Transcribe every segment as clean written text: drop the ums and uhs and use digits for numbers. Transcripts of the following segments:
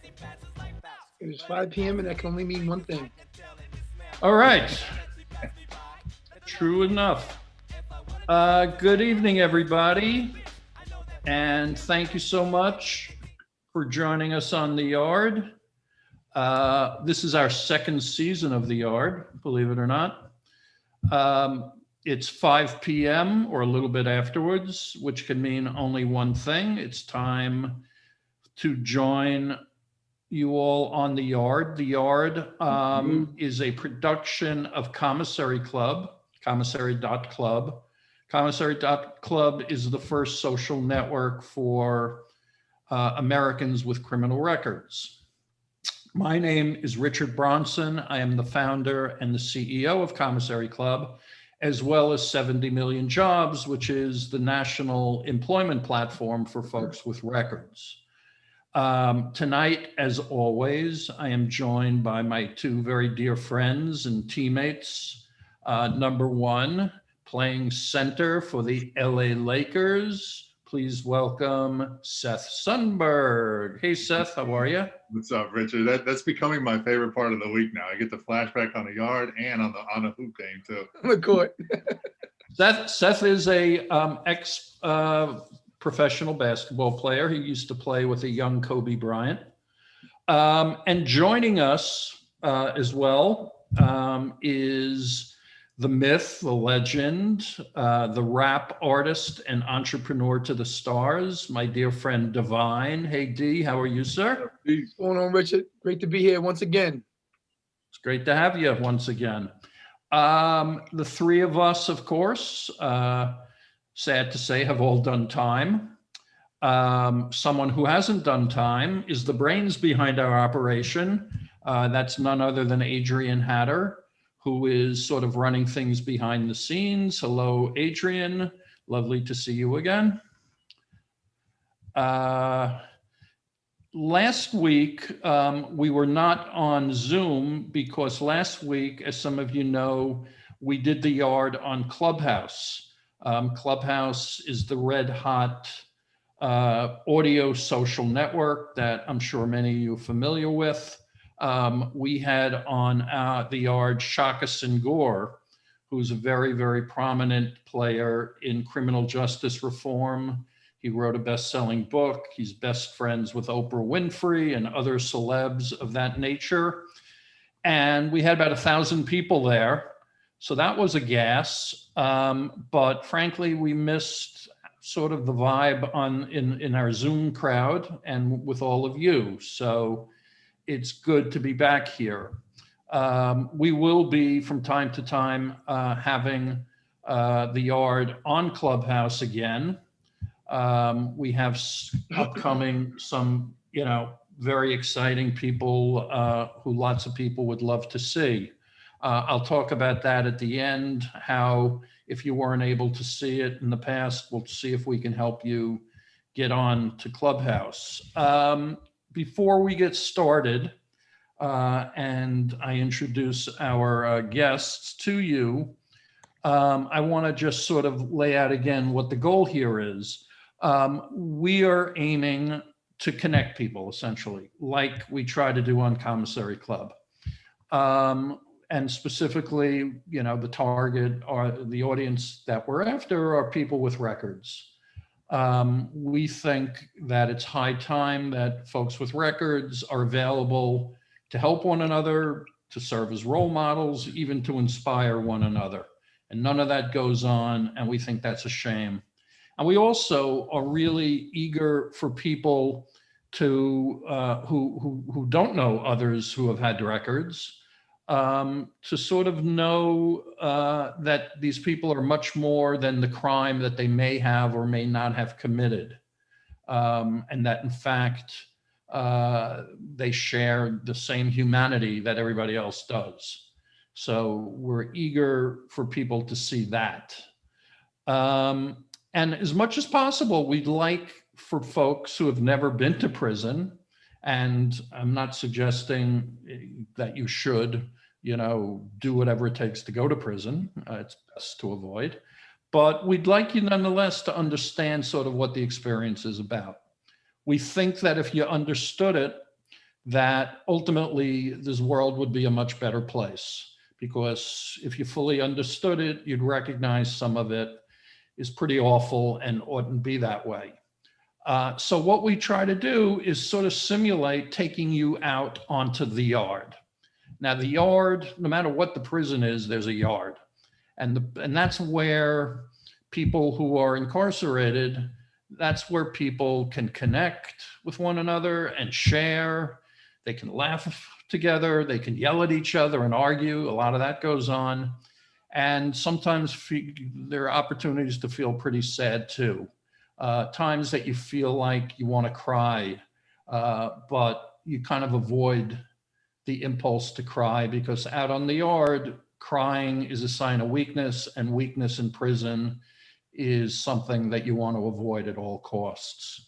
It is 5 p.m. and that can only mean one thing. All right. True enough. Good evening, everybody. And thank you so much for joining us on The Yard. This is our second season of The Yard, believe it or not. It's 5 p.m. or a little bit afterwards, which can mean only one thing. It's time to join you all on The Yard. The Yard is a production of Commissary Club, commissary.club. Commissary.club is the first social network for Americans with criminal records. My name is Richard Bronson. I am the founder and the CEO of Commissary Club, as well as 70 Million Jobs, which is the national employment platform for folks with records. Tonight, as always, I am joined by my two very dear friends and teammates. Number one, playing center for the LA Lakers. Please welcome Seth Sundberg. Hey, Seth, how are you? What's up, Richard? That's becoming my favorite part of the week now. I get the flashback on the yard and on the hoop game too. On the court. Seth is a ex professional basketball player. He used to play with a young Kobe Bryant. And joining us as well is the myth, the legend, the rap artist and entrepreneur to the stars, my dear friend Divine. Hey, D, how are you, sir? What's going on, Richard? Great to be here once again. It's great to have you once again. The three of us, of course, sad to say, have all done time. Someone who hasn't done time is the brains behind our operation. That's none other than Adrian Hatter, who is sort of running things behind the scenes. Hello, Adrian. Lovely to see you again. Last week, we were not on Zoom because last week, as some of you know, we did The Yard on Clubhouse. Clubhouse is the red hot audio social network that I'm sure many of you are familiar with. We had on The Yard Shaka Senghor, who's a very, very prominent player in criminal justice reform. He wrote a best-selling book. He's best friends with Oprah Winfrey and other celebs of that nature. And we had about 1,000 people there. So that was a gas. But frankly, we missed sort of the vibe in our Zoom crowd and with all of you. So it's good to be back here. We will be from time to time having The Yard on Clubhouse again. We have upcoming some, very exciting people who lots of people would love to see. I'll talk about that at the end, how if you weren't able to see it in the past, we'll see if we can help you get on to Clubhouse. Before we get started, and I introduce our guests to you, I want to just sort of lay out again what the goal here is. We are aiming to connect people, essentially, like we try to do on Commissary Club. And specifically, the target or the audience that we're after are people with records. We think that it's high time that folks with records are available to help one another, to serve as role models, even to inspire one another. And none of that goes on, and we think that's a shame. And we also are really eager for people to who don't know others who have had records, to sort of know that these people are much more than the crime that they may have or may not have committed. And that in fact, they share the same humanity that everybody else does. So we're eager for people to see that. And as much as possible, we'd like for folks who have never been to prison, and I'm not suggesting that you should, do whatever it takes to go to prison. It's best to avoid. But we'd like you nonetheless to understand sort of what the experience is about. We think that if you understood it, that ultimately this world would be a much better place. Because if you fully understood it, you'd recognize some of it is pretty awful and oughtn't be that way. So what we try to do is sort of simulate taking you out onto the yard. Now, the yard, no matter what the prison is, there's a yard. And that's where people who are incarcerated, that's where people can connect with one another and share. They can laugh together. They can yell at each other and argue. A lot of that goes on. And sometimes there are opportunities to feel pretty sad too. Times that you feel like you want to cry, but you kind of avoid the impulse to cry, because out on the yard, crying is a sign of weakness, and weakness in prison is something that you want to avoid at all costs.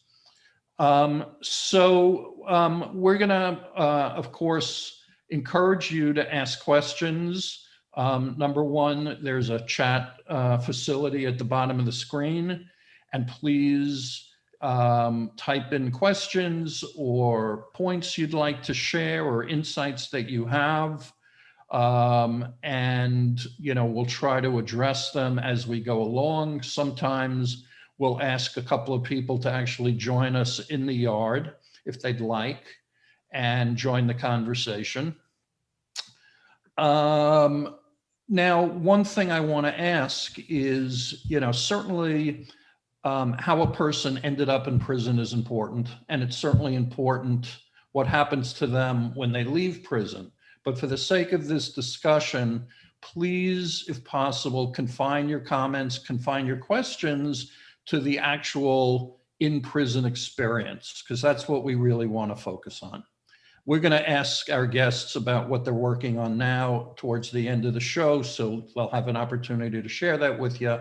We're going to, of course, encourage you to ask questions. Number one, there's a chat facility at the bottom of the screen, and please type in questions or points you'd like to share or insights that you have. And, we'll try to address them as we go along. Sometimes we'll ask a couple of people to actually join us in the yard if they'd like and join the conversation. Now, one thing I want to ask is, certainly how a person ended up in prison is important, and it's certainly important what happens to them when they leave prison. But for the sake of this discussion, please, if possible, confine your comments, confine your questions to the actual in-prison experience, because that's what we really want to focus on. We're going to ask our guests about what they're working on now towards the end of the show, so they'll have an opportunity to share that with you.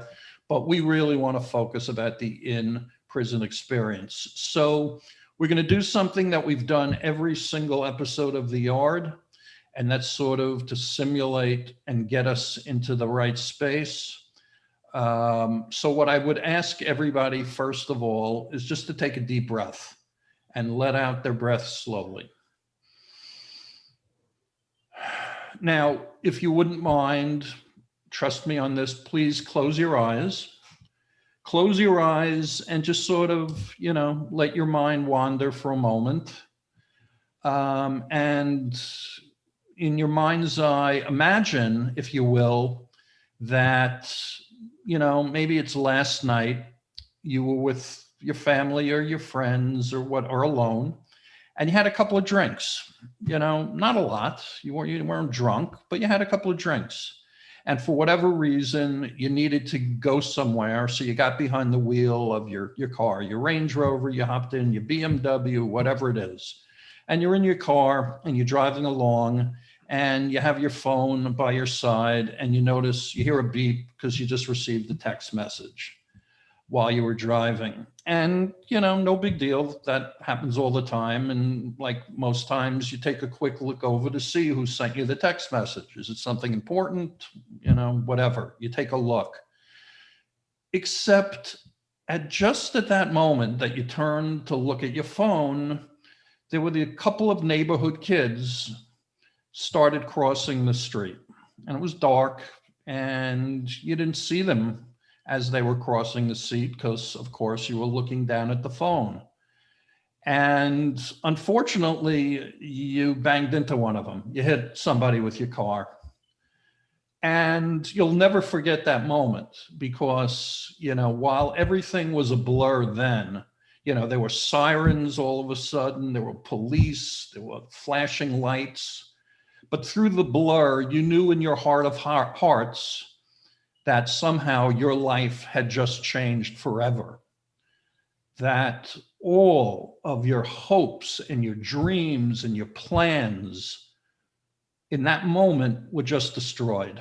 But we really want to focus about the in-prison experience. So we're going to do something that we've done every single episode of The Yard, and that's sort of to simulate and get us into the right space. So what I would ask everybody, first of all, is just to take a deep breath and let out their breath slowly. Now, if you wouldn't mind, trust me on this, please close your eyes. Close your eyes and just sort of, let your mind wander for a moment. And in your mind's eye, imagine, if you will, that, maybe it's last night, you were with your family or your friends or alone, and you had a couple of drinks, not a lot. You weren't drunk, but you had a couple of drinks. And for whatever reason, you needed to go somewhere. So you got behind the wheel of your car, your Range Rover, you hopped in, your BMW, whatever it is. And you're in your car and you're driving along and you have your phone by your side and you hear a beep because you just received a text message while you were driving. And, no big deal. That happens all the time. And like most times, you take a quick look over to see who sent you the text message. Is it something important? Whatever. You take a look. Except just at that moment that you turn to look at your phone, there were a couple of neighborhood kids started crossing the street. And it was dark and you didn't see them as they were crossing the street because, of course, you were looking down at the phone. And unfortunately, you banged into one of them. You hit somebody with your car. And you'll never forget that moment because, while everything was a blur then, there were sirens all of a sudden, there were police, there were flashing lights. But through the blur, you knew in your heart of hearts that somehow your life had just changed forever. That all of your hopes and your dreams and your plans in that moment were just destroyed.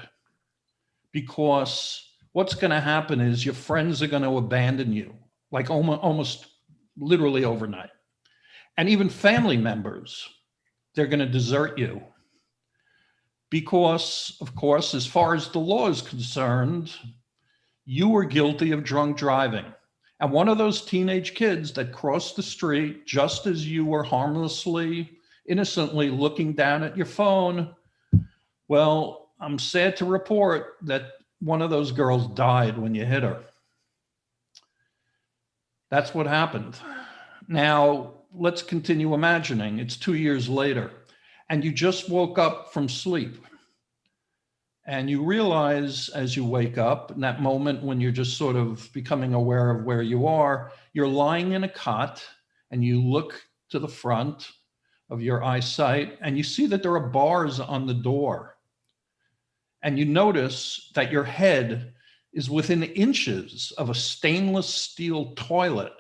Because what's going to happen is your friends are going to abandon you, like almost literally overnight. And even family members, they're going to desert you. Because, of course, as far as the law is concerned, you were guilty of drunk driving. And one of those teenage kids that crossed the street just as you were harmlessly innocently looking down at your phone. Well, I'm sad to report that one of those girls died when you hit her. That's what happened. Now, let's continue imagining. It's 2 years later, and you just woke up from sleep. And you realize as you wake up, in that moment when you're just sort of becoming aware of where you are, you're lying in a cot, and you look to the front of your eyesight, and you see that there are bars on the door. And you notice that your head is within inches of a stainless steel toilet,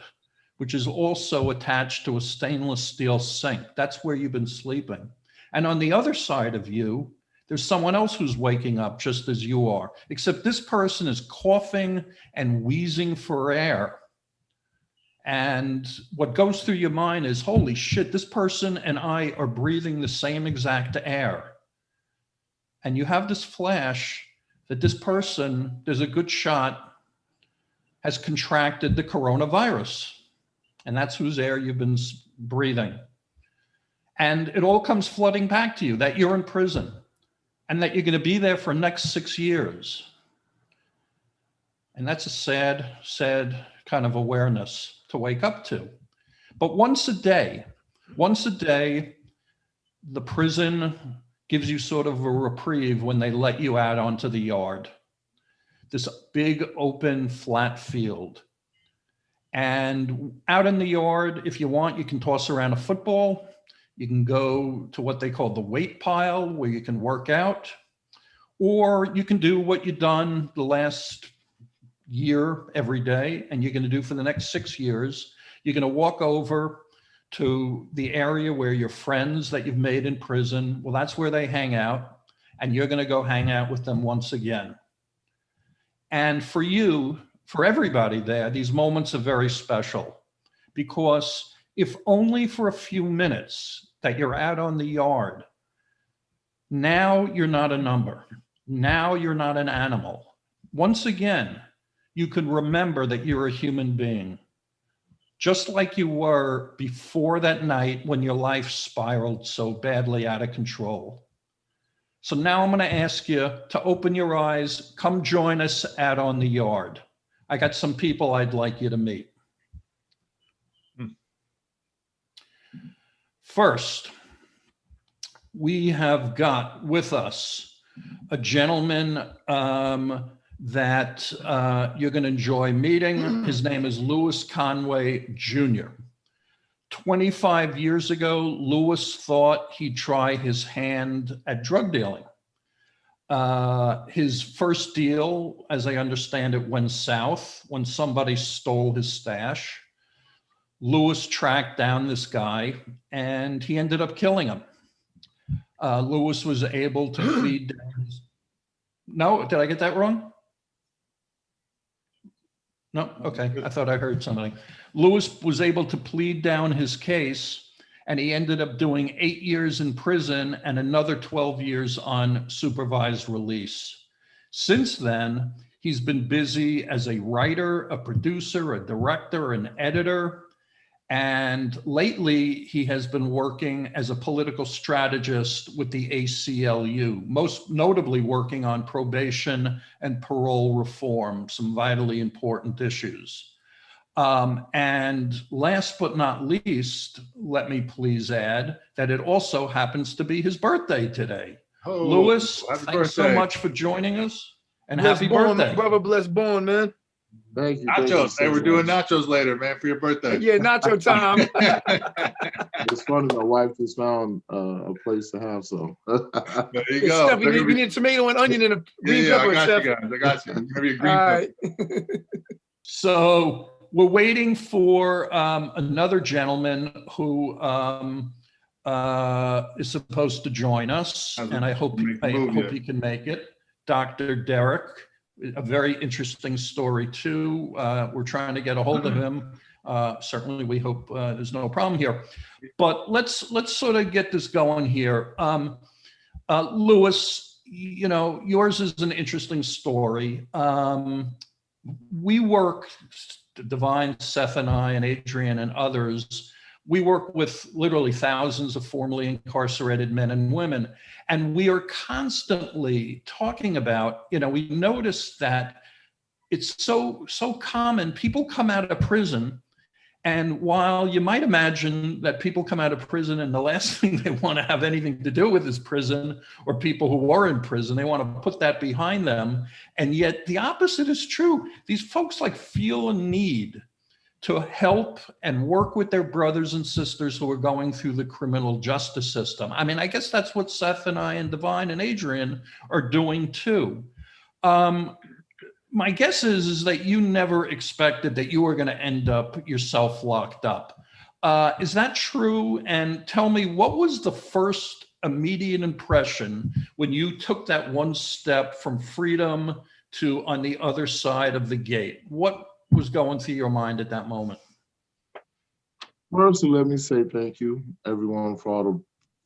which is also attached to a stainless steel sink. That's where you've been sleeping. And on the other side of you, there's someone else who's waking up just as you are, except this person is coughing and wheezing for air. And what goes through your mind is, holy shit, this person and I are breathing the same exact air. And you have this flash that this person, there's a good shot, has contracted the coronavirus. And that's whose air you've been breathing. And it all comes flooding back to you that you're in prison and that you're going to be there for the next 6 years. And that's a sad, sad kind of awareness to wake up to. But once a day, the prison gives you sort of a reprieve when they let you out onto the yard. This big, open, flat field. And out in the yard, if you want, you can toss around a football. You can go to what they call the weight pile, where you can work out. Or you can do what you've done the last year every day, and you're going to do for the next 6 years. You're going to walk over to the area where your friends that you've made in prison, well, that's where they hang out, and you're going to go hang out with them once again. And for you, for everybody there, these moments are very special, because if only for a few minutes that you're out on the yard, now you're not a number. Now you're not an animal. Once again, you can remember that you're a human being, just like you were before that night when your life spiraled so badly out of control. So now I'm going to ask you to open your eyes, come join us out on the yard. I got some people I'd like you to meet. First, we have got with us a gentleman that you're going to enjoy meeting. His name is Louis Conway Jr. 25 years ago, Louis thought he'd try his hand at drug dealing. His first deal, as I understand it, went south when somebody stole his stash. Louis tracked down this guy and he ended up killing him. Louis was able to plead down his... No, did I get that wrong? No, okay, I thought I heard something. Louis was able to plead down his case, and he ended up doing 8 years in prison and another 12 years on supervised release. Since then, he's been busy as a writer, a producer, a director, an editor, and lately he has been working as a political strategist with the ACLU, most notably working on probation and parole reform, some vitally important issues. And last but not least, let me please add that it also happens to be his birthday today. Oh, Louis, happy thanks so birthday. much for joining us, and Bless happy born, birthday. brother. Bless born, man. Thank you. Thank you Nachos. so Hey, we're much. doing nachos later, man, for your birthday. Yeah, nacho time. It's funny, my wife just found a place to have some. There you Hey, go. Steph, They're gonna we be- need tomato and onion and a green yeah, pepper, I got Steph. you guys. I got you. You're gonna be a green All pepper. right. So we're waiting for another gentleman who is supposed to join us, Hasn't and I hope made the move yet. he can make it. Dr. Derek, a very interesting story too. We're trying to get a hold of him. Certainly, we hope there's no problem here. But let's sort of get this going here. Louis, you know, yours is an interesting story. We work, Divine, Seth and I, and Adrian and others we work with literally thousands of formerly incarcerated men and women, and we are constantly talking about, we notice that it's so common. People come out of prison, and while you might imagine that people come out of prison and the last thing they want to have anything to do with is prison or people who are in prison, they want to put that behind them. And yet the opposite is true. These folks feel a need to help and work with their brothers and sisters who are going through the criminal justice system. I mean, I guess that's what Seth and I and Divine and Adrian are doing too. My guess is that you never expected that you were going to end up yourself locked up. Is that true? And tell me, what was the first immediate impression when you took that one step from freedom to on the other side of the gate? What was going through your mind at that moment? First, let me say thank you, everyone, for all the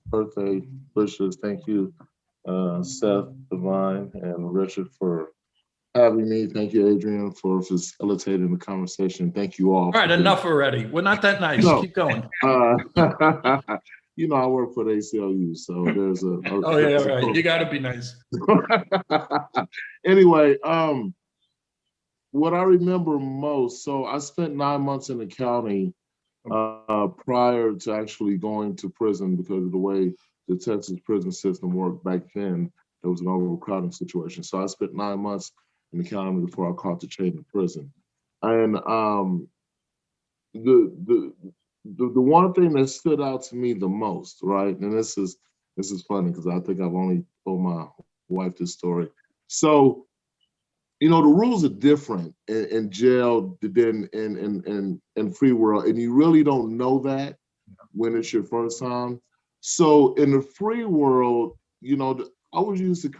birthday wishes. Thank you, Seth, Divine, and Richard for having me. Thank you, Adrian, for facilitating the conversation. Thank you all. All right, enough already. We're not that nice. No. Keep going. I work for the ACLU, so there's a oh yeah, right. You got to be nice. Anyway, what I remember most, so I spent 9 months in the county prior to actually going to prison because of the way the Texas prison system worked back then. There was an overcrowding situation. So I spent 9 months in the county before I caught the chain in prison. And the one thing that stood out to me the most, right? And this is funny because I think I've only told my wife this story. So, the rules are different in jail than in free world, and you really don't know that when it's your first time. So in the free world, I was used to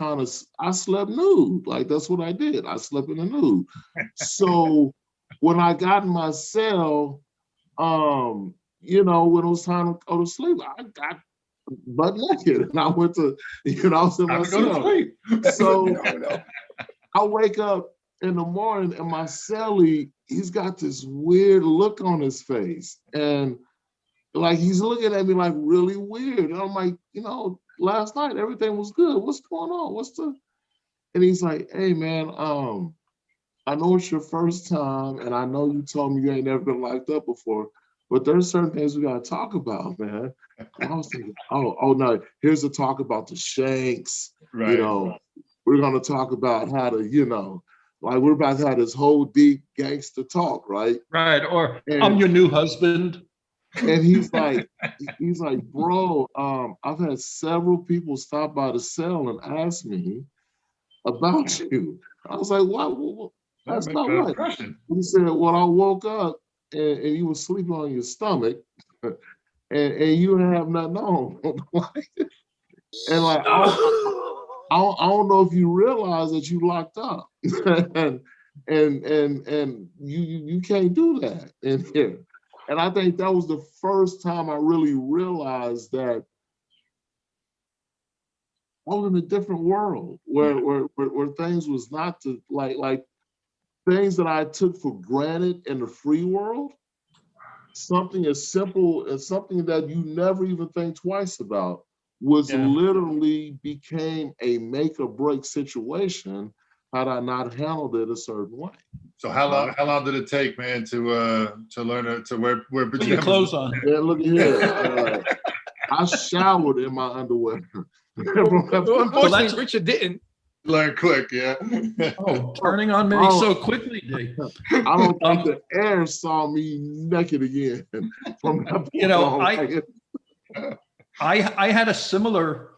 I slept nude. Like, that's what I did. I slept in the nude. So when I got in my cell, when it was time to go to sleep, I got butt naked and I went to, I was in my cell. So I wake up in the morning and my cellie, he's got this weird look on his face. And he's looking at me really weird. And I'm like, last night everything was good. What's going on? And he's like, hey man, I know it's your first time and I know you told me you ain't never been locked up before, but there's certain things we gotta talk about, man. And I was thinking, oh no, here's a talk about the shanks, Right. We're gonna talk about how to, we're about to have this whole deep gangster talk, right? Right, or I'm your new husband. And he's like, bro, I've had several people stop by the cell and ask me about you. I was like, what? That's not right. He said, well, I woke up and you were sleeping on your stomach and you didn't have nothing on. And I don't know if you realize that you locked up, and you can't do that in here. And I think that was the first time I really realized that I was in a different world where things was not to like things that I took for granted in the free world. Something as simple as something that you never even think twice about was literally became a make or break situation had I not handled it a certain way. So how long did it take, man, to learn to wear Put your clothes on? Yeah, look at here. I showered in my underwear. Unfortunately, Richard didn't. Learn quick, yeah. Oh, turning on me so quickly, D. I don't think the air saw me naked again. From that point on. I had a similar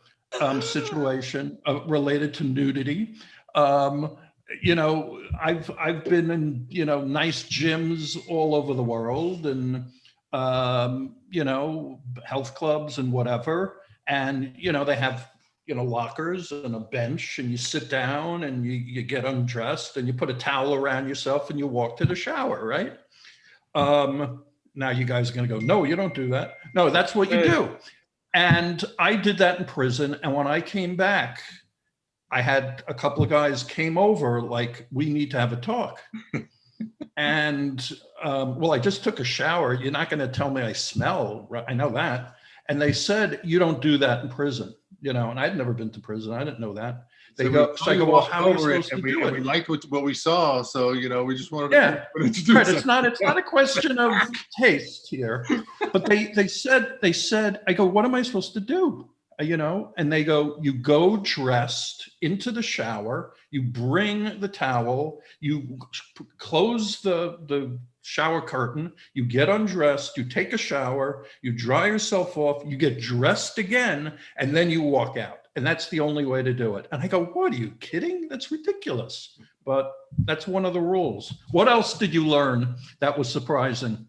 situation related to nudity. I've been in nice gyms all over the world and health clubs and whatever, and they have lockers and a bench, and you sit down and you get undressed and you put a towel around yourself and you walk to the shower, right? Now you guys are going to go, no, you don't do that. No, that's what you do. And I did that in prison. And when I came back, I had a couple of guys came over like, we need to have a talk. And well, I just took a shower. You're not going to tell me I smell, right? I know that. And they said, you don't do that in prison, you know, and I'd never been to prison. I didn't know that. They go, so I go, well, how are you supposed to do it? We liked what we saw, so we just wanted to do right. It's not a question of taste here, but they said, I go, what am I supposed to do? You know, and they go, you go dressed into the shower, you bring the towel, you close the shower curtain, you get undressed, you take a shower, you dry yourself off, you get dressed again, and then you walk out. And that's the only way to do it. And I go, what, are you kidding? That's ridiculous. But that's one of the rules. What else did you learn that was surprising?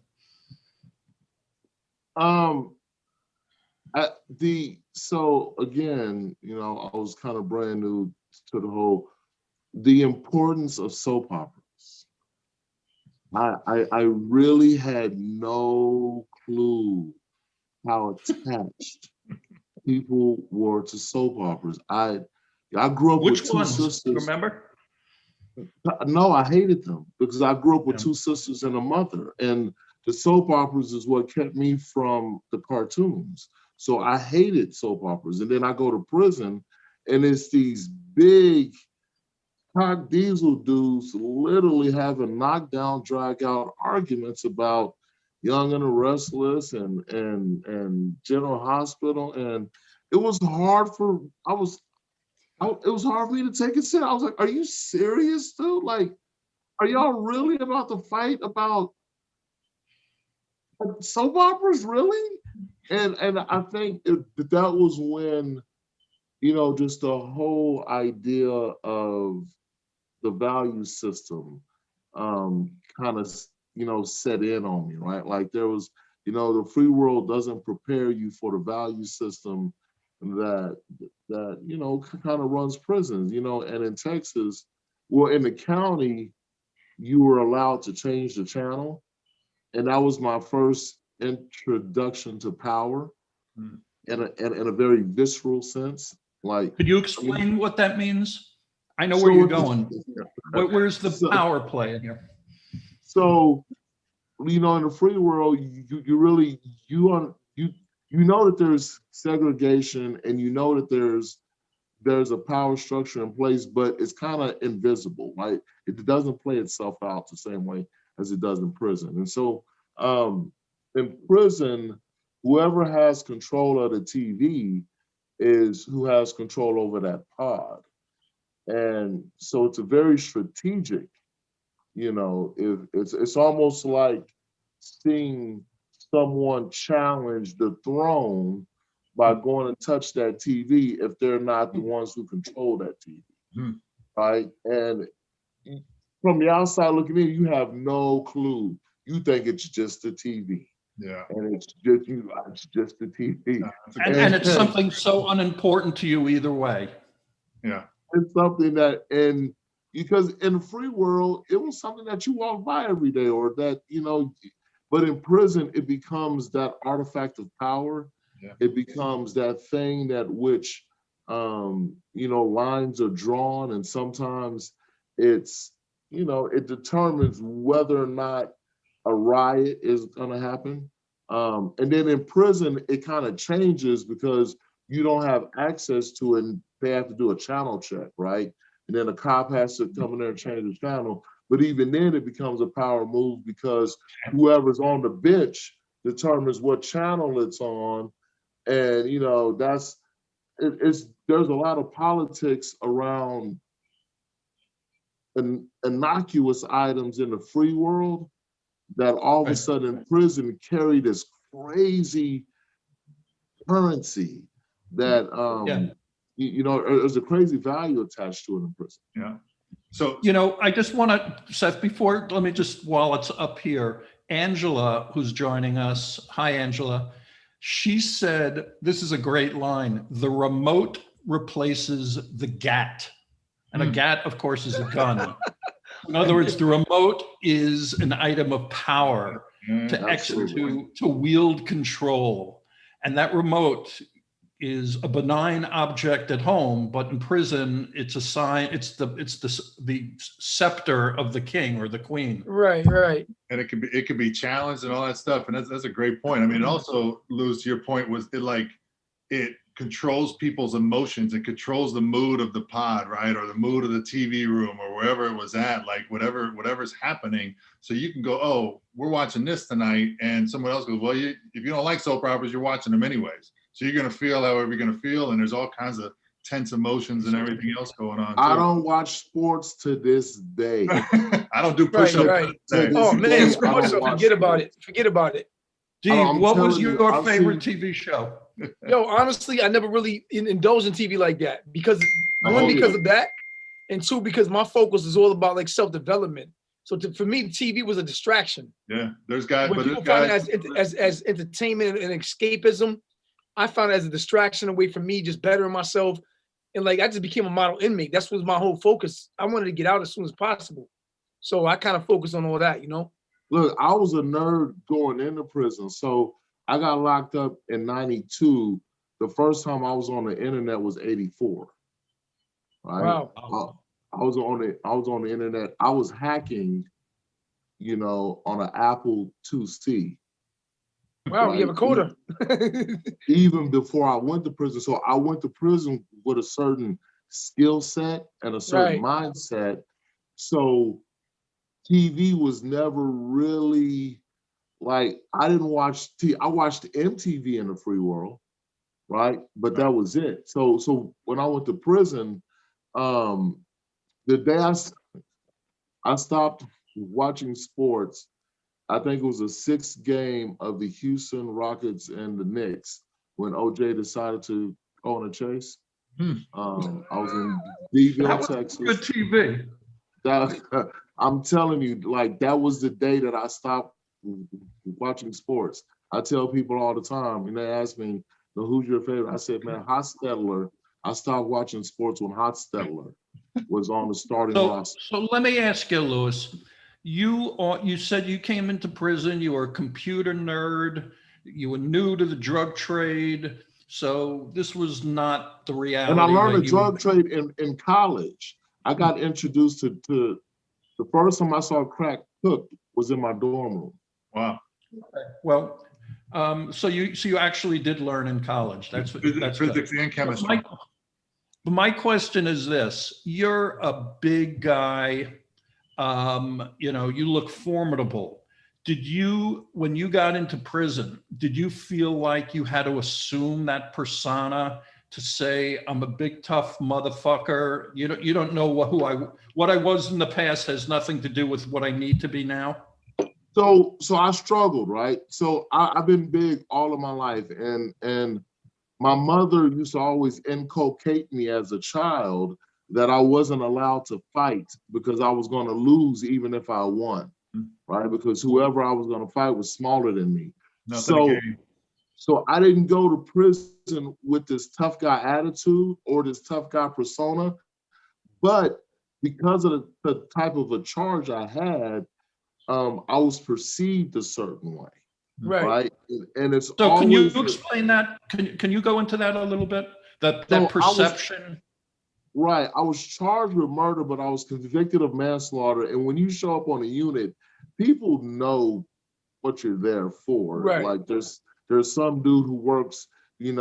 So again, you know, I was kind of brand new to the importance of soap operas. I really had no clue how attached people were to soap operas. I grew up with two sisters. Do you remember? No, I hated them because I grew up with two sisters and a mother, and the soap operas is what kept me from the cartoons. So I hated soap operas. And then I go to prison, and it's these big cock diesel dudes literally having knockdown, drag out arguments about Young and the Restless and General Hospital. And it was hard for me to take it serious. I was like, are you serious, dude? Like, are y'all really about to fight about soap operas, really? And I think that was when, you know, just the whole idea of the value system kind of, you know, set in on me, right? Like there was, you know, the free world doesn't prepare you for the value system that you know, kind of runs prisons, you know. And in Texas, well, in the county, you were allowed to change the channel. And that was my first introduction to power in a very visceral sense. Like, could you explain what that means? I know where you're going. Where's the power play in here? So, you know, in the free world, you really know that there's segregation, and you know that there's a power structure in place, but it's kind of invisible, right? It doesn't play itself out the same way as it does in prison. And so in prison, whoever has control of the TV is who has control over that pod. And so it's a very strategic, you know, it's almost like seeing someone challenge the throne by going and touch that TV if they're not the ones who control that TV, right? And from the outside looking in, you have no clue. You think it's just the TV. Yeah. And it's just the TV. And it's something so unimportant to you either way. Yeah. It's something that, and because in the free world, it was something that you walk by every day, or that, you know, but in prison, it becomes that artifact of power. Yeah. It becomes that thing that which, you know, lines are drawn, and sometimes it's, you know, it determines whether or not a riot is going to happen. And then in prison, it kind of changes because you don't have access to it, and they have to do a channel check, right? And then a cop has to come in there and change the channel. But even then, it becomes a power move because whoever's on the bench determines what channel it's on. And, you know, there's a lot of politics around innocuous items in the free world that all of a sudden in prison carry this crazy currency that, you know, there's a crazy value attached to it in prison. Yeah. So, you know, I just want to, Seth, while it's up here, Angela, who's joining us. Hi, Angela. She said, this is a great line: the remote replaces the GAT. And a GAT, of course, is a gun. In other words, the remote is an item of power to execute, to wield control. And that remote is a benign object at home, but in prison, it's a sign. It's the scepter of the king or the queen. Right, right. And it can be challenged and all that stuff. And that's a great point. I mean, it also, Louis, to your point, was it controls people's emotions. It controls the mood of the pod, right? Or the mood of the TV room or wherever it was at, like whatever's happening. So you can go, oh, we're watching this tonight. And someone else goes, well, if you don't like soap operas, you're watching them anyways. So you're going to feel however you're going to feel. And there's all kinds of tense emotions and everything else going on. I don't watch sports to this day. I don't do push-ups. Right. Oh man, sports, forget about it. Forget about it. Dee, what was your favorite TV show? Yo, honestly, I never really indulged in TV like that because one, because of that, and two, because my focus is all about like self-development. So for me, TV was a distraction. Yeah, there's guys, when people find it as entertainment and escapism, I found it as a distraction away from me just bettering myself. And like, I just became a model inmate. That was my whole focus. I wanted to get out as soon as possible. So I kind of focused on all that, you know? Look, I was a nerd going into prison. So I got locked up in 92. The first time I was on the internet was 84. Right? Wow. I was on the internet. I was hacking, on an Apple IIc. Wow, you have a coder. Even before I went to prison. So I went to prison with a certain skill set and a certain mindset. So TV was never really like, I didn't watch TV. I watched MTV in the free world, right? But that was it. So when I went to prison, the day I stopped watching sports, I think it was the 6th game of the Houston Rockets and the Knicks when OJ decided to go on a chase. I was in Deville, Texas. Good TV. I'm telling you, like, that was the day that I stopped watching sports. I tell people all the time, and they ask me, who's your favorite? I said, man, Hostetler. I stopped watching sports when Hostetler was on the starting roster. So let me ask you, Louis. You said you came into prison, you were a computer nerd, you were new to the drug trade, so this was not the reality. And I learned the drug trade in college. I got introduced to the first time I saw crack cooked was in my dorm room. Wow. Well, so you actually did learn in college. That's physics and chemistry. My question is this: you're a big guy. You look formidable. When you got into prison, did you feel like you had to assume that persona to say, I'm a big tough motherfucker? You don't know what I was in the past has nothing to do with what I need to be now. So I struggled, right? So I've been big all of my life, and my mother used to always inculcate me as a child that I wasn't allowed to fight because I was going to lose even if I won, right? Because whoever I was going to fight was smaller than me. So I didn't go to prison with this tough guy attitude or this tough guy persona, but because of the type of a charge I had, I was perceived a certain way, right? And it's so. Can you explain that? Can you go into that a little bit? That perception. Right. I was charged with murder, but I was convicted of manslaughter. And when you show up on a unit, people know what you're there for. Right. Like there's some dude who works, there's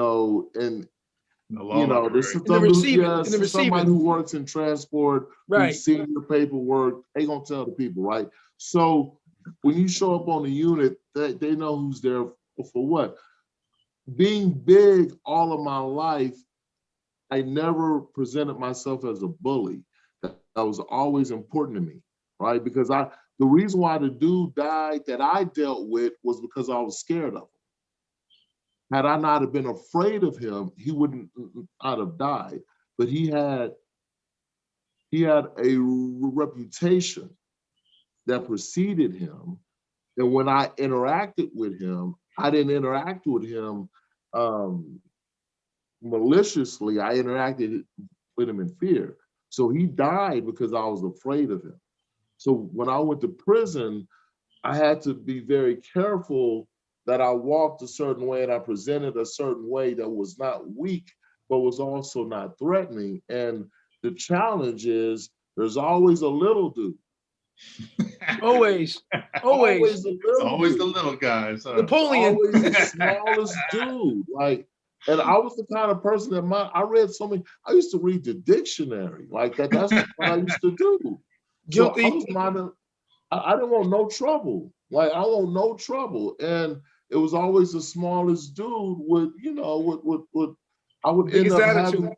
somebody who works in transport, who's seen your paperwork, they gonna tell the people, right? So when you show up on the unit, they know who's there for what. Being big all of my life, I never presented myself as a bully. That was always important to me, right? Because the reason why the dude died that I dealt with was because I was scared of him. Had I not have been afraid of him, he wouldn't not have died. But he had a reputation that preceded him. And when I interacted with him, I didn't interact with him maliciously. I interacted with him in fear. So he died because I was afraid of him. So when I went to prison, I had to be very careful that I walked a certain way and I presented a certain way that was not weak, but was also not threatening. And the challenge is there's always a little dude. Always. Always a It's little always dude. the little guys. Huh? Napoleon. Always the smallest dude. Like, and I was the kind of person that I read so many, I used to read the dictionary. Like that's what I used to do. Guilty. So I was minding, I didn't want no trouble. Like I want no trouble. And it was always the smallest dude would, you know, would I would end Biggest up attitude.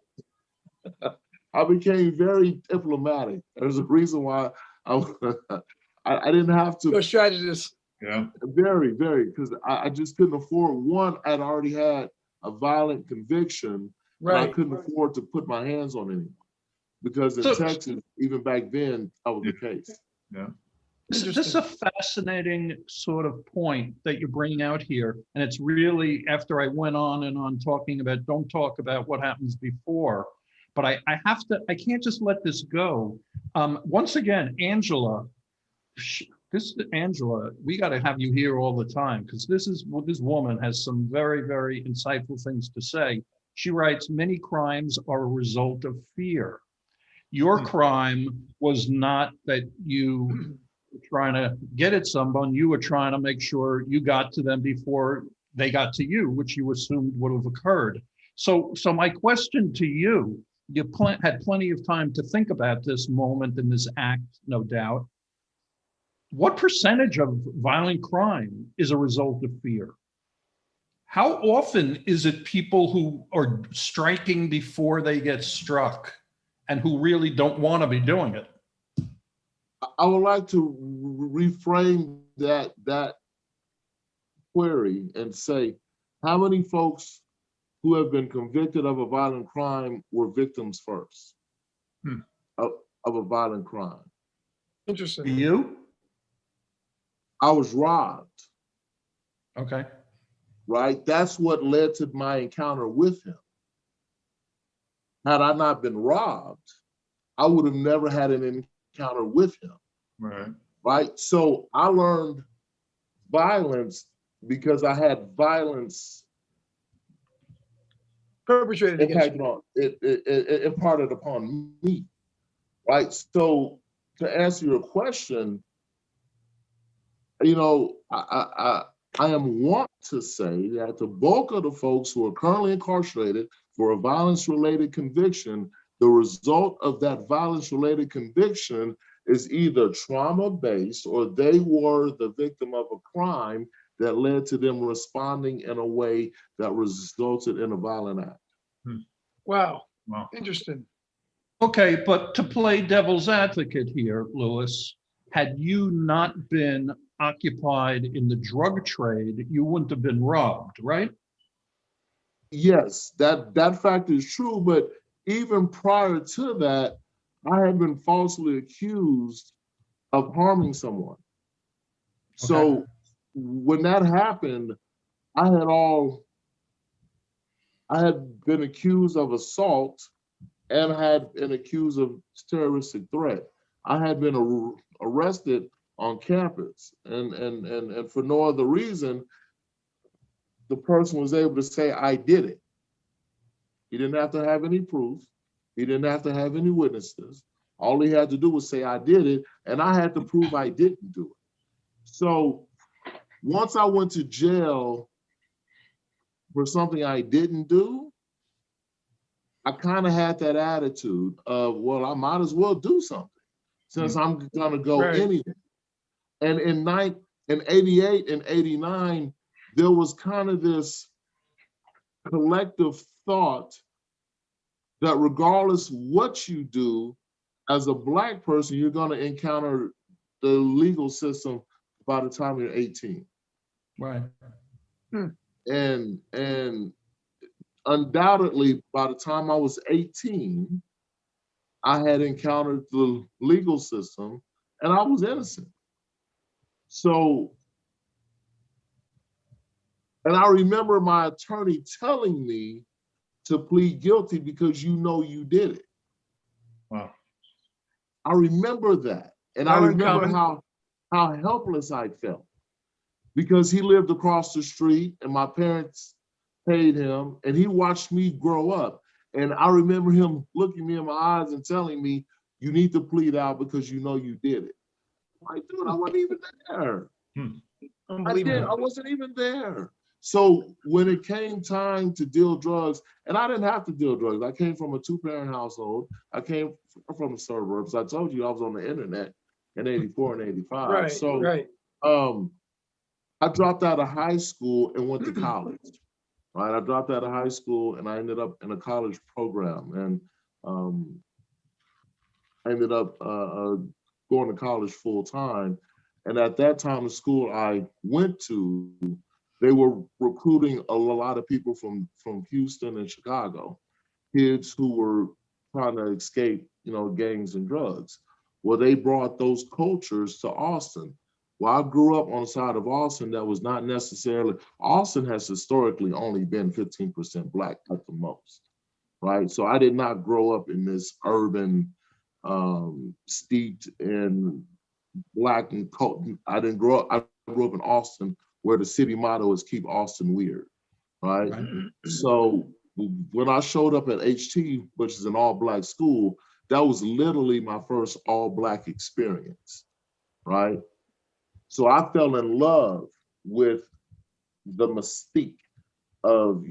having, I became very diplomatic. There's a reason why I didn't have to. You're a strategist. Yeah. Very, very, because I just couldn't afford. One, I'd already had a violent conviction, and I Right. couldn't afford to put my hands on anyone. Because in So- Texas, even back then, that was the case. Yeah. This is a fascinating sort of point that you're bringing out here. And it's really after I went on and on talking about, don't talk about what happens before, but I can't just let this go. Once again, Angela, Angela, we got to have you here all the time because this woman has some very, very insightful things to say. She writes, many crimes are a result of fear. Your crime was not that you trying to get at someone, you were trying to make sure you got to them before they got to you, which you assumed would have occurred. So my question to you, you had plenty of time to think about this moment and this act, no doubt. What percentage of violent crime is a result of fear? How often is it people who are striking before they get struck and who really don't want to be doing it? I would like to reframe that query and say, how many folks who have been convicted of a violent crime were victims first of a violent crime? Interesting. You? I was robbed. Okay. Right? That's what led to my encounter with him. Had I not been robbed, I would have never had an encounter with him. Right. Right? So I learned violence because I had violence Perpetrated against impacted on it imparted upon me. Right? So to answer your question, you know, I am want to say that the bulk of the folks who are currently incarcerated for a violence-related conviction, the result of that violence-related conviction is either trauma-based or they were the victim of a crime that led to them responding in a way that resulted in a violent act. Wow. Wow. Interesting. Okay, but to play devil's advocate here, Lewis, had you not been occupied in the drug trade, you wouldn't have been robbed, right? Yes, that fact is true, but even prior to that, I had been falsely accused of harming someone. So when that happened, I had been accused of assault and had been accused of terroristic threat. I had been arrested on campus, and for no other reason, the person was able to say, I did it. He didn't have to have any proof. He didn't have to have any witnesses. All he had to do was say, I did it, and I had to prove I didn't do it. So once I went to jail for something I didn't do, I kind of had that attitude of, well, I might as well do something since I'm gonna go anyway. And in 88 and 89, there was kind of this collective thought that regardless what you do, as a Black person, you're gonna encounter the legal system by the time you're 18. Right. And undoubtedly, by the time I was 18, I had encountered the legal system and I was innocent. So, and I remember my attorney telling me to plead guilty because you know you did it. Wow. I remember that. And Not I remember uncommon. how helpless I felt. because he lived across the street and my parents paid him and he watched me grow up. And I remember him looking me in my eyes and telling me, you need to plead out because you know you did it. I'm like, dude, I wasn't even there. I wasn't even there. So when it came time to deal drugs, and I didn't have to deal drugs. I came from a 2-parent household. I came from the suburbs. I told you I was on the internet in 84 and 85. Right, so right. I dropped out of high school and went to college. Right, I dropped out of high school and I ended up in a college program, and I ended up going to college full time. And at that time, the school I went to, they were recruiting a lot of people from Houston and Chicago, kids who were trying to escape, gangs and drugs. Well, they brought those cultures to Austin. Well, I grew up on the side of Austin that was not necessarily, Austin has historically only been 15% Black at the most, right? So I did not grow up in this urban, steeped in Black and cult. I grew up in Austin where the city motto is keep Austin weird, right? So when I showed up at HT, which is an all Black school, that was literally my first all Black experience, right? So I fell in love with the mystique of,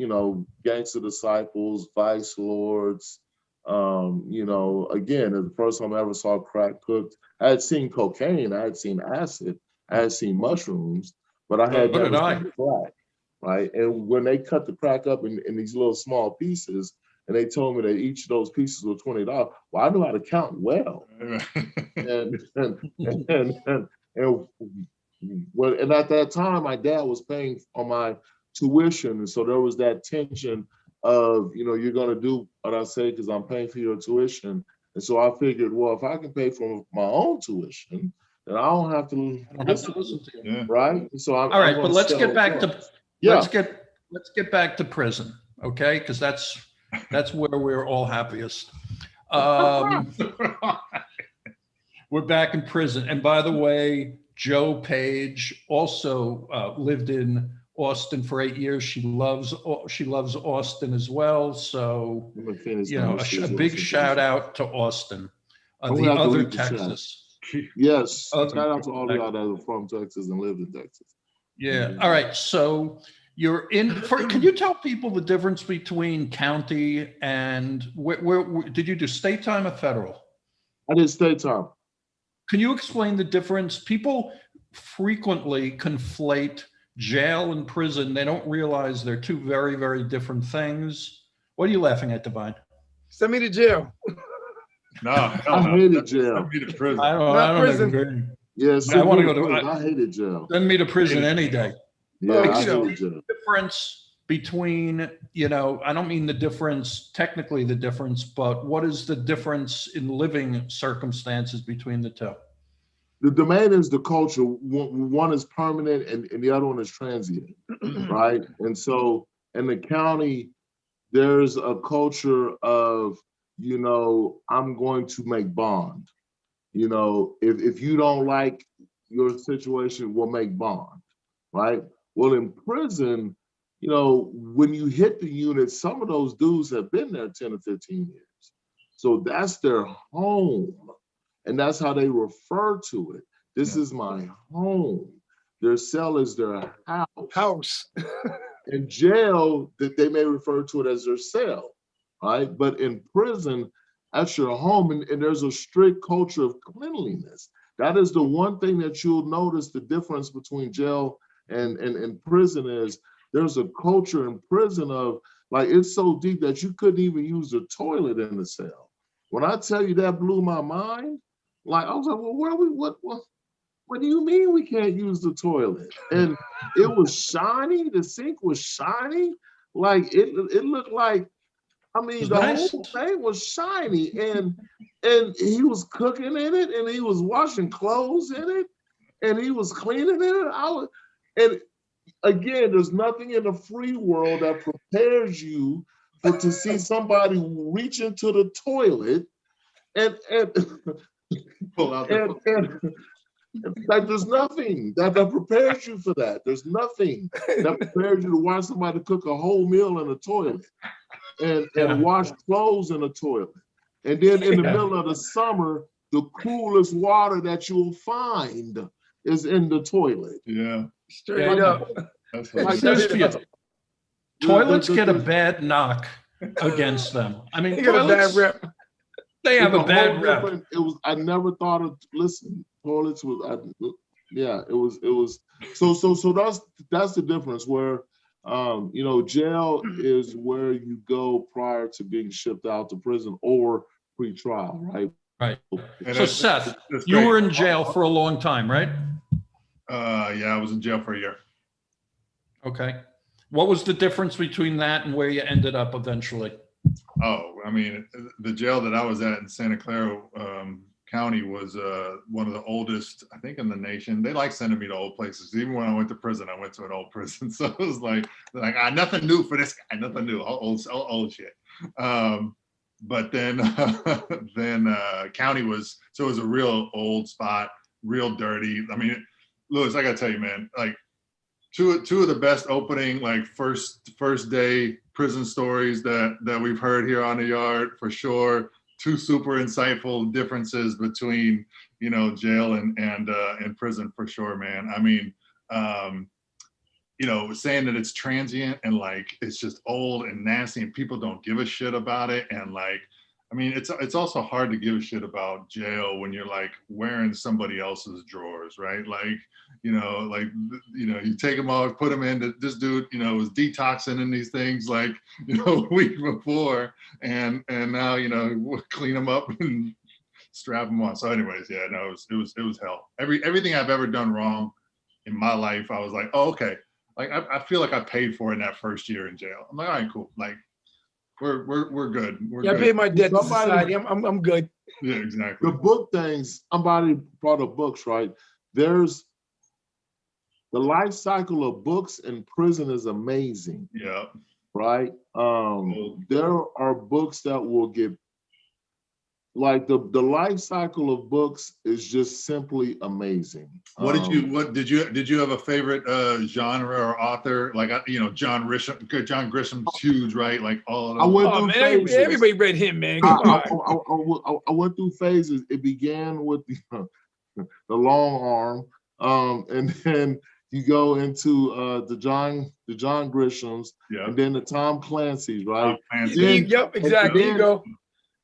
Gangster Disciples, Vice Lords. Again, the first time I ever saw crack cooked, I had seen cocaine, I had seen acid, I had seen mushrooms, but I had never seen crack, right? And when they cut the crack up in these little small pieces, and they told me that each of those pieces were $20, well, I knew how to count well. And at that time, my dad was paying for my tuition. And so there was that tension of, you're going to do what I say because I'm paying for your tuition. And so I figured, well, if I can pay for my own tuition, then I don't have to listen to you, right? And so all right, but let's get back to let's get back to prison, okay? Because that's where we're all happiest. We're back in prison, and by the way, Joe Page also lived in Austin for 8 years. She loves Austin as well. So, a big shout out to Austin, the other Texas. Yes, shout out to all y'all that are from Texas and lived in Texas. Yeah. All right. So you're in. Can you tell people the difference between county and where did you do state time or federal? I did state time. Can you explain the difference? People frequently conflate jail and prison. They don't realize they're two very, very different things. What are you laughing at, Divine? Send me to jail. No, I hated jail. Send me to prison. I don't prison. Agree. Yes, I want to go to. I hated jail. Send me to prison any day. Yeah, I hated jail. The difference between, I don't mean the difference, technically the difference, but what is the difference in living circumstances between the two? The domain is the culture. One is permanent and the other one is transient, right? And so in the county, there's a culture of, I'm going to make bond. If you don't like your situation, we'll make bond, right? Well, in prison, when you hit the unit, some of those dudes have been there 10 or 15 years. So that's their home. And that's how they refer to it. This is my home. Their cell is their house. In jail, that they may refer to it as their cell, right? But in prison, that's your home. And there's a strict culture of cleanliness. That is the one thing that you'll notice the difference between jail and prison is there's a culture in prison of, like, it's so deep that you couldn't even use the toilet in the cell. When I tell you that blew my mind, like, I was like, well, what do you mean we can't use the toilet? And it was shiny, the sink was shiny. Like, it looked like, whole thing was shiny. And he was cooking in it, and he was washing clothes in it, and he was cleaning in it. And again, there's nothing in the free world that prepares you to see somebody reach into the toilet and pull out Like there's nothing that prepares you for that. There's nothing that prepares you to watch somebody cook a whole meal in a toilet and wash clothes in a toilet. And then in the middle of the summer, the coolest water that you'll find is in the toilet. Yeah. Straight up. That's Like, News for you. Toilets the- get a bad knock against them. I mean, He got a bad toilets, rep. they have a It's bad whole rep. different- It was. I never thought of. Listen, toilets was. Yeah, it was. It was. So that's the difference. Where, jail is where you go prior to being shipped out to prison or pre-trial, right? Right. And So Seth, that's you great. were in jail for a long time, right? Yeah, I was in jail for a year. Okay. What was the difference between that and where you ended up eventually? Oh, I mean, the jail that I was at in Santa Clara County was one of the oldest, I think, in the nation. They like sending me to old places. Even when I went to prison, I went to an old prison. So it was like nothing new for this guy, nothing new, old shit. But then county was, so it was a real old spot, real dirty. I mean, Louis, I gotta tell you, man, like two of the best opening, like first day prison stories that we've heard here on the yard, for sure. Two super insightful differences between, jail and prison, for sure, man. I mean, saying that it's transient and like it's just old and nasty and people don't give a shit about it. And like, I mean, it's also hard to give a shit about jail when you're like wearing somebody else's drawers, right? Like, you take them off, put them in. This dude, was detoxing in these things like, a week before, and now, we'll clean them up and strap them on. So, anyways, yeah, no, it was hell. Everything I've ever done wrong in my life, I was like, oh, okay. Like I feel like I paid for it in that first year in jail. I'm like, all right, cool. Like we're good. We're Yeah, I good. paid my debt to society. I'm good. Yeah, exactly. The book things. Somebody brought up books, right? There's the life cycle of books in prison is amazing. Yeah. Right. There are books that will get. Like the life cycle of books is just simply amazing. What did you have a favorite genre or author? Like, John Grisham's huge, right? Like all of those. I went through phases. Everybody read him, man. Come on. I went through phases. It began with the long arm, and then you go into the John Grishams, and then the Tom Clancy's, right? Yep, exactly. There you go.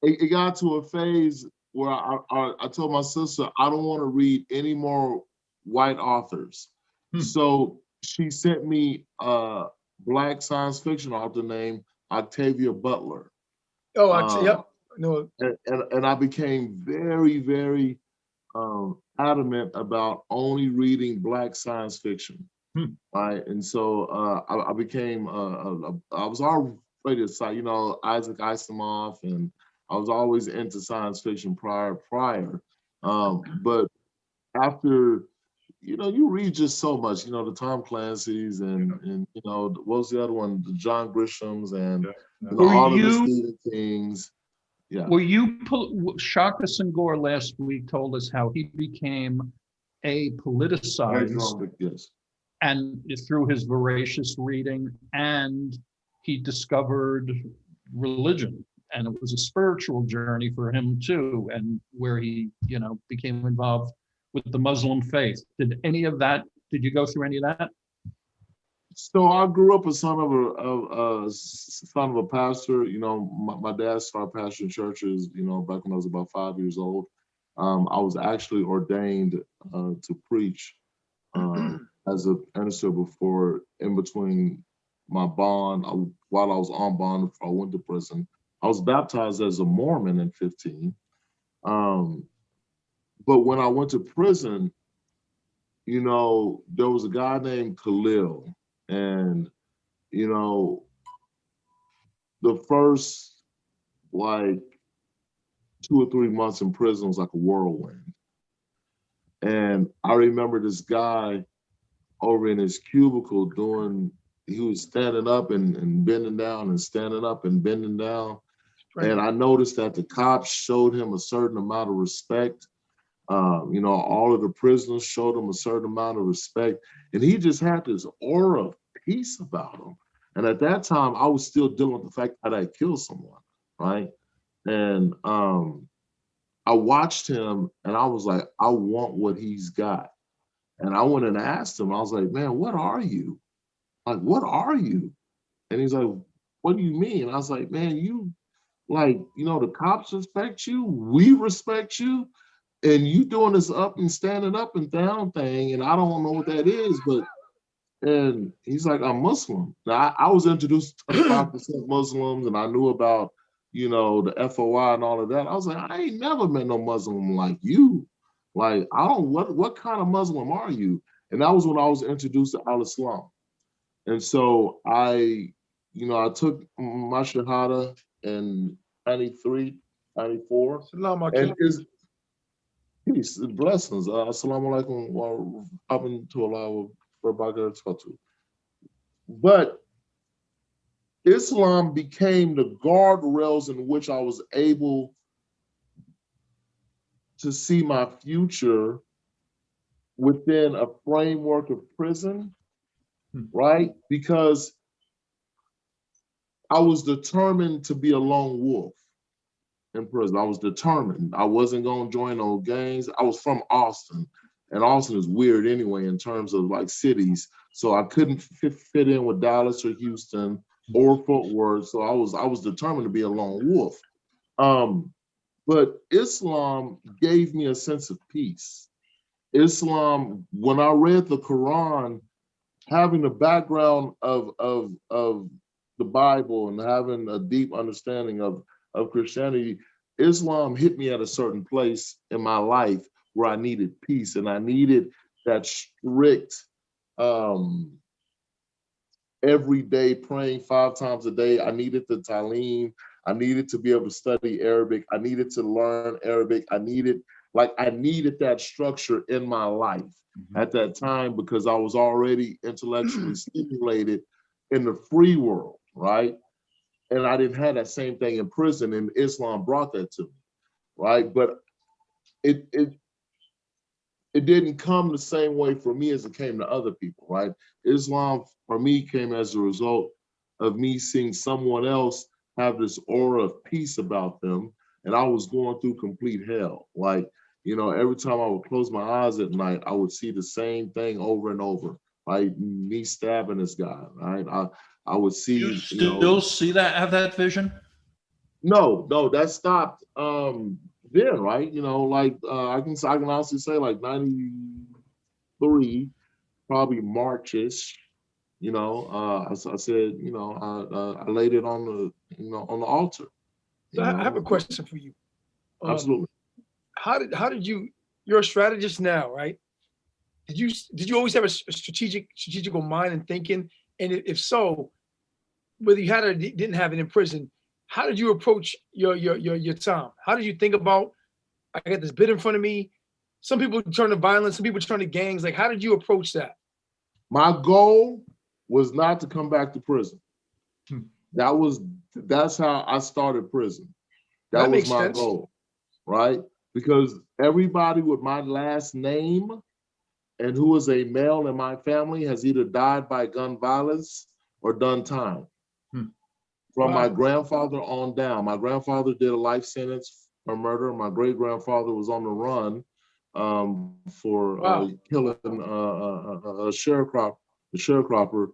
It got to a phase where I told my sister, I don't want to read any more white authors. So she sent me a Black science fiction author named Octavia Butler. Oh, yep. No. And I became very, very adamant about only reading Black science fiction. Right. And so I became, I was already a Isaac Asimov, and I was always into science fiction prior. But after, you read just so much, the Tom Clancy's and what was the other one? The John Grishams and all of the Stephen Kings. Yeah. Were you, Shaka Senghor last week told us how he became politicized, yes, and through his voracious reading, and he discovered religion. And it was a spiritual journey for him too, and where he, became involved with the Muslim faith. Did you go through any of that? So I grew up a son of a pastor. My dad started pastoring churches, back when I was about 5 years old. I was actually ordained to preach as a minister in between my bond, while I was on bond before I went to prison. I was baptized as a Mormon in 15. But when I went to prison, there was a guy named Khalil. And, the first 2 or 3 months in prison was like a whirlwind. And I remember this guy over in his cubicle he was standing up and bending down and standing up and bending down. And I noticed that the cops showed him a certain amount of respect You know, all of the prisoners showed him a certain amount of respect, and he just had this aura of peace about him. And at that time, I was still dealing with the fact that I had killed someone, right? And I watched him, and I was like, I want what he's got. And I went and asked him, I was like, man, what are you? Like, what are you? And he's like, what do you mean? I was like, man, you, like, you know, the cops respect you, we respect you, and you doing this up and standing up and down thing, and I don't know what that is, but, and he's like, I'm Muslim. Now, I was introduced to 25% Muslims, and I knew about, you know, the FOI and all of that. I was like, I ain't never met no Muslim like you. Like, I don't, what kind of Muslim are you? And that was when I was introduced to Al-Islam. And so I took my Shahada in 93, 94. Salam And alaikum. it's peace and blessings. Assalamu alaikum wa rahmatullahi wa barakatuh. But Islam became the guardrails in which I was able to see my future within a framework of prison, right? Because I was determined to be a lone wolf in prison. I was determined. I wasn't going to join no gangs. I was from Austin, and Austin is weird anyway in terms of like cities. So I couldn't fit in with Dallas or Houston or Fort Worth. So I was determined to be a lone wolf. But Islam gave me a sense of peace. Islam, when I read the Quran, having the background of the Bible and having a deep understanding of Christianity, Islam hit me at a certain place in my life where I needed peace, and I needed that strict every day praying 5 times a day. I needed the talim. I needed to be able to study Arabic. I needed to learn Arabic. I needed that structure in my life at that time, because I was already intellectually stimulated in the free world, right? And I didn't have that same thing in prison, and Islam brought that to me, right? But it didn't come the same way for me as it came to other people, right? Islam for me came as a result of me seeing someone else have this aura of peace about them, and I was going through complete hell. Like, you know, every time I would close my eyes at night, I would see the same thing over and over, right? Me stabbing this guy, right? I would see, You still see that, have that vision? No, that stopped then, right? You know, like I can honestly say like 93, probably Marchish. You know, I said, you know, I laid it on the, you know, on the altar. So I have a question for you. Absolutely. How did you're a strategist now, right? Did you always have a strategical mind and thinking? And if so, whether you had it or didn't have it in prison, how did you approach your time? How did you think about, I got this bid in front of me? Some people turn to violence, some people turn to gangs. Like, how did you approach that? My goal was not to come back to prison. That's how I started prison. That was my goal, right? Because everybody with my last name and who is a male in my family has either died by gun violence or done time. From my grandfather on down. My grandfather did a life sentence for murder. My great-grandfather was on the run for killing a sharecropper.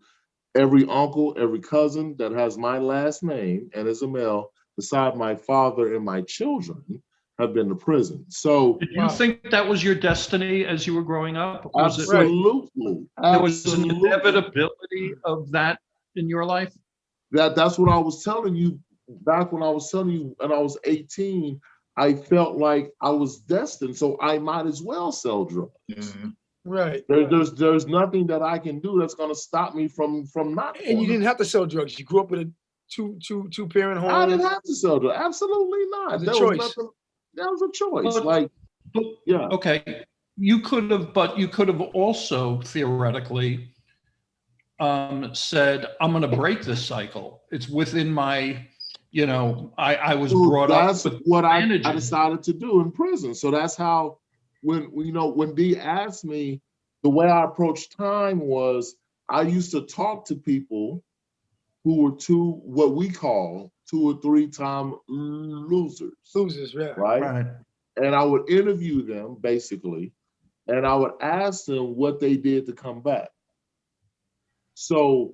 Every uncle, every cousin that has my last name and is a male, beside my father and my children, have been to prison. So did you think that was your destiny as you were growing up? Absolutely. There was an inevitability of that in your life? That's what I was telling you back when I was telling you when I was 18. I felt like I was destined, so I might as well sell drugs. Right. There's nothing that I can do that's going to stop me from not. And you didn't have to sell drugs. You grew up with a two parent home. I didn't have to sell drugs. Absolutely not. That was a choice. Yeah. Okay. You could have also theoretically said, I'm going to break this cycle. It's within my, you know, I was brought up. That's what I decided to do in prison. So that's how when D asked me, the way I approached time was I used to talk to people who were what we call 2 or 3 time losers. Losers, yeah. Right? Right. And I would interview them basically, and I would ask them what they did to come back. So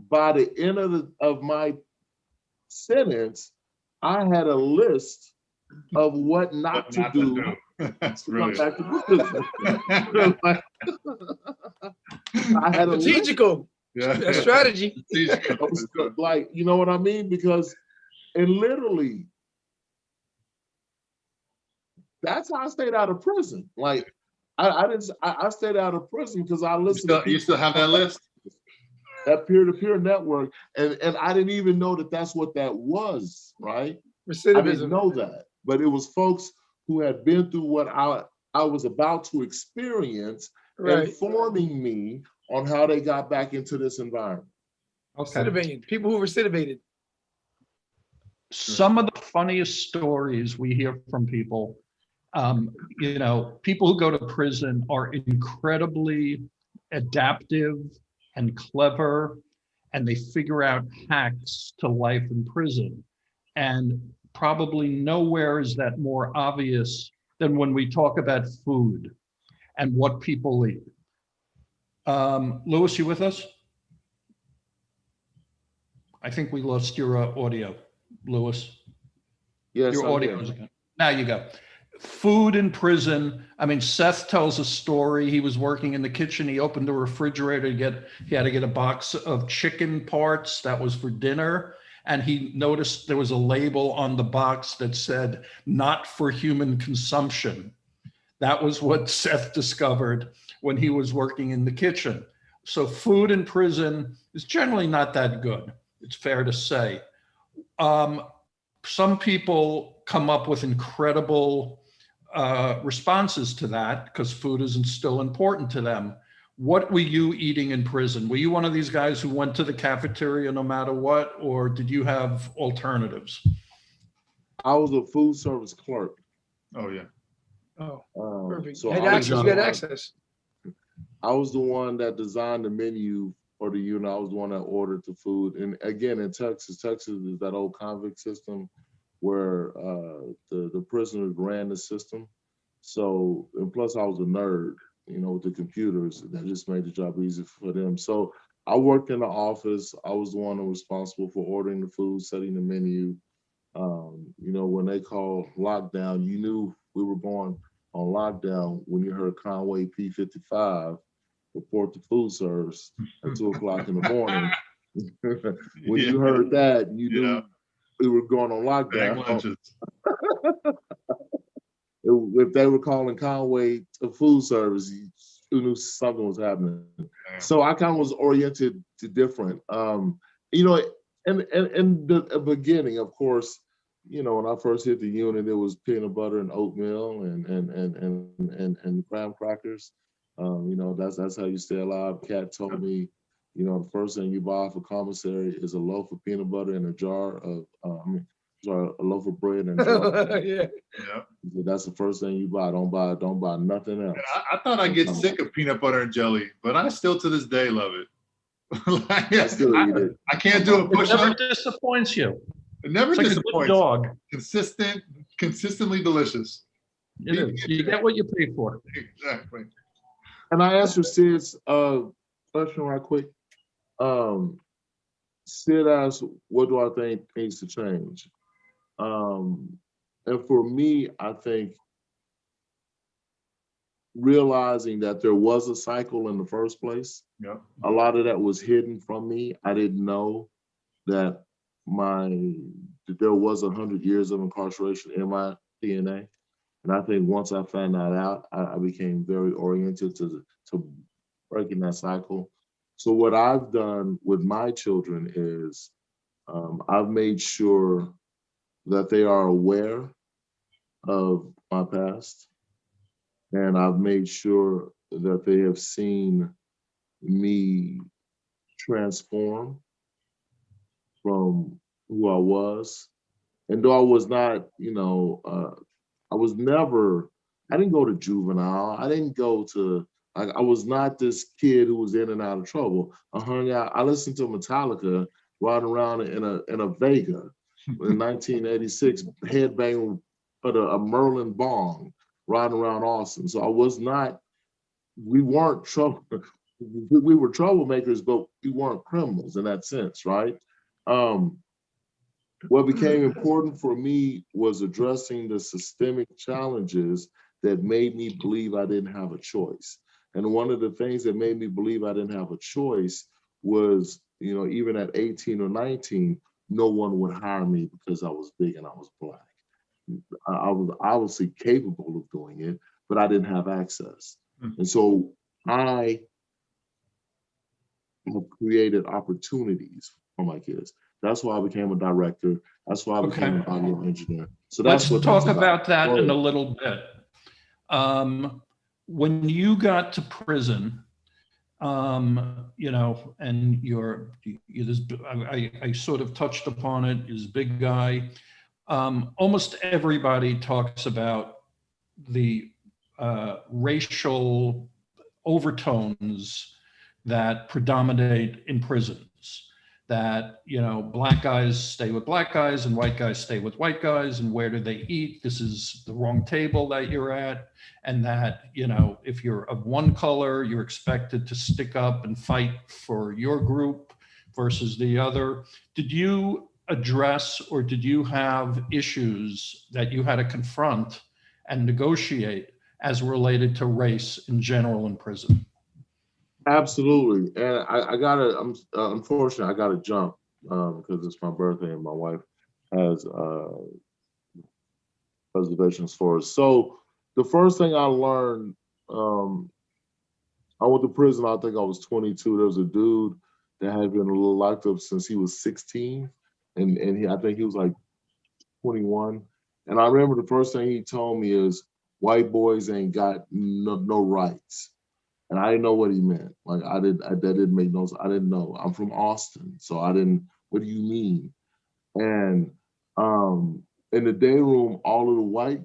by the end of my sentence, I had a list of what not to do. That's to come brilliant. back to prison. I had a list. Strategical. Yeah. That strategy. Like, you know what I mean? Because, and literally, that's how I stayed out of prison. Like, I stayed out of prison because I listened to people. You still have that list? That peer-to-peer network, and I didn't even know that that's what that was, right? Recidivism. I didn't know that, but it was folks who had been through what I was about to experience, Right. informing me on how they got back into this environment. Okay. Recidivating. People who recidivated. Some of the funniest stories we hear from people, people who go to prison are incredibly adaptive and clever, and they figure out hacks to life in prison. And probably nowhere is that more obvious than when we talk about food and what people eat. Louis, you with us? I think we lost your audio, Louis. Yes, Your audio is again. Now you go. Food in prison. I mean, Seth tells a story. He was working in the kitchen. He opened the refrigerator he had to get a box of chicken parts that was for dinner. And he noticed there was a label on the box that said, "Not for human consumption." That was what Seth discovered when he was working in the kitchen. So food in prison is generally not that good. It's fair to say. Some people come up with incredible responses to that because food isn't still important to them. What were you eating in prison? Were you one of these guys who went to the cafeteria no matter what, or did you have alternatives? I was a food service clerk. Oh, yeah. Oh, perfect. So You had I was access. the You had one- access. I was the one that designed the menu for the unit. I was the one that ordered the food. And again, in Texas is that old convict system where the prisoners ran the system. So, and plus I was a nerd, with the computers. That just made the job easy for them. So I worked in the office. I was the one who was responsible for ordering the food, setting the menu. When they called lockdown, you knew we were going on lockdown when you heard Conway P55 report to food service at 2:00 in the morning. When you heard that, you knew we were going on lockdown. If they were calling Conway to food service, you knew something was happening. So I kind of was oriented to different. In the beginning, of course, when I first hit the unit, it was peanut butter and oatmeal and graham crackers. That's how you stay alive. Kat told me, the first thing you buy for commissary is a loaf of peanut butter and a loaf of bread and a jar. Yeah. That's the first thing you buy. Don't buy nothing else. I thought I'd get sick of peanut butter and jelly, but I still to this day love it. I still eat it. I can't do a It push-up. never disappoints you. It never It's like a good disappoints. dog. Consistently delicious. It is. You get what you pay for. Exactly. And I answered Sid's question right quick. Sid asked, what do I think needs to change? And for me, I think realizing that there was a cycle in the first place. Yep. A lot of that was hidden from me. I didn't know that there was 100 years of incarceration in my DNA. And I think once I found that out, I became very oriented to breaking that cycle. So what I've done with my children is I've made sure that they are aware of my past. And I've made sure that they have seen me transform from who I was. And though I was not, I was never I didn't go to juvenile. I didn't go to, I was not this kid who was in and out of trouble. I hung out, I listened to Metallica riding around in a Vega in 1986, headbanging at a Merlin bong, riding around Austin. So I was not, we weren't trouble, we were troublemakers, but we weren't criminals in that sense, right? What became important for me was addressing the systemic challenges that made me believe I didn't have a choice. And one of the things that made me believe I didn't have a choice was, you know, even at 18 or 19, no one would hire me because I was big and I was Black. I was obviously capable of doing it, but I didn't have access. And so I created opportunities for my kids. That's why I became a director. That's why I became an audio engineer. So that's Let's talk about that in a little bit. When you got to prison, you know, and I sort of touched upon it, is big guy. Almost everybody talks about the racial overtones that predominate in prisons. That, you know, Black guys stay with Black guys and white guys stay with white guys, and where do they eat? This is the wrong table that you're at. And that, you know, if you're of one color, you're expected to stick up and fight for your group versus the other. Did you address, or did you have issues that you had to confront and negotiate as related to race in general in prison? Absolutely. And I gotta, unfortunately, I gotta jump because it's my birthday and my wife has reservations for us. So the first thing I learned, I went to prison, I think I was 22. There was a dude that had been a little locked up since he was 16. And I think he was like 21. And I remember the first thing he told me is, white boys ain't got no rights. And I didn't know what he meant. Like that didn't make no sense. I didn't know. I'm from Austin, so I didn't, what do you mean? And in the day room, all of the white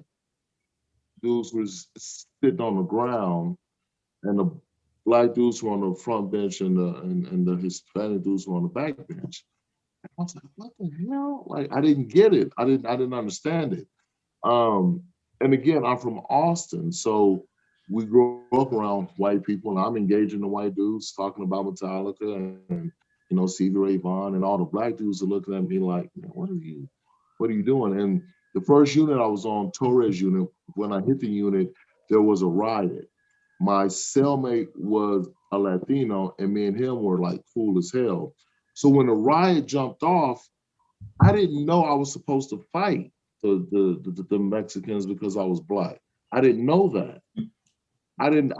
dudes were sitting on the ground and the Black dudes were on the front bench and the Hispanic dudes were on the back bench. And I was like, what the hell? Like, I didn't get it. I didn't understand it. And again, I'm from Austin, so we grew up around white people, and I'm engaging the white dudes talking about Metallica and you know, Stevie Ray Vaughan, and all the Black dudes are looking at me like, man, what are you doing? And the first unit I was on, Torres unit, when I hit the unit, there was a riot. My cellmate was a Latino, and me and him were like cool as hell. So when the riot jumped off, I didn't know I was supposed to fight the Mexicans because I was Black. I didn't know that. I didn't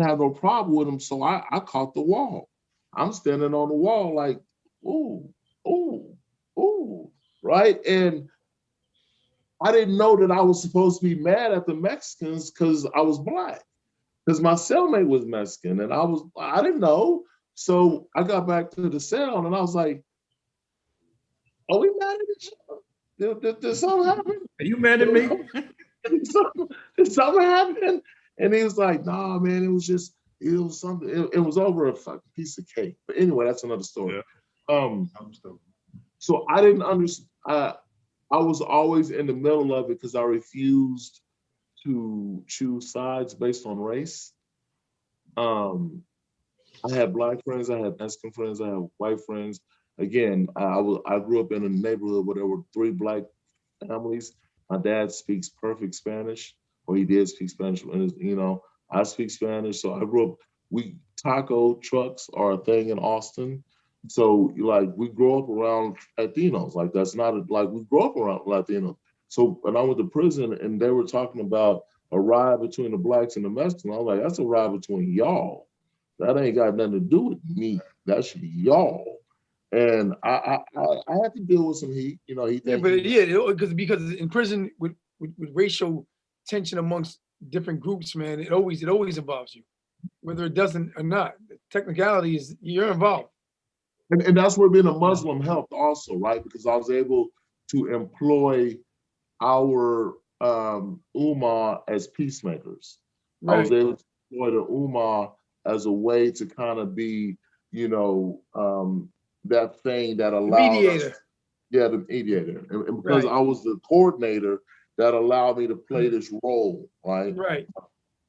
have no problem with them, so I caught the wall. I'm standing on the wall like, ooh, ooh, ooh, right? And I didn't know that I was supposed to be mad at the Mexicans because I was Black, because my cellmate was Mexican, and I didn't know. So I got back to the cell and I was like, are we mad at each other? Did something happen? Are you mad at me? Did something happen? And he was like, nah, man, it was something, it was over a fucking piece of cake. But anyway, that's another story. Yeah. So I didn't understand, I was always in the middle of it because I refused to choose sides based on race. I had Black friends, I had Mexican friends, I had white friends. Again, I grew up in a neighborhood where there were 3 Black families. My dad speaks perfect Spanish, or he did speak Spanish. You know, I speak Spanish, so I grew up. Taco trucks are a thing in Austin, so like we grow up around Latinos. Like that's not like we grow up around Latinos. So when I went to prison and they were talking about a riot between the Blacks and the Mexicans, I was like, that's a riot between y'all. That ain't got nothing to do with me. That's y'all. And I had to deal with some heat, you know. Because in prison with racial tension amongst different groups, man, it always involves you, whether it doesn't or not. The technicality is you're involved. And that's where being a Muslim helped also, right? Because I was able to employ our Umar as peacemakers. I was Right. able to employ the Umar as a way to kind of be, that thing that allowed us, Mediator. the mediator. And because Right. I was the coordinator, that allowed me to play this role, right? Right.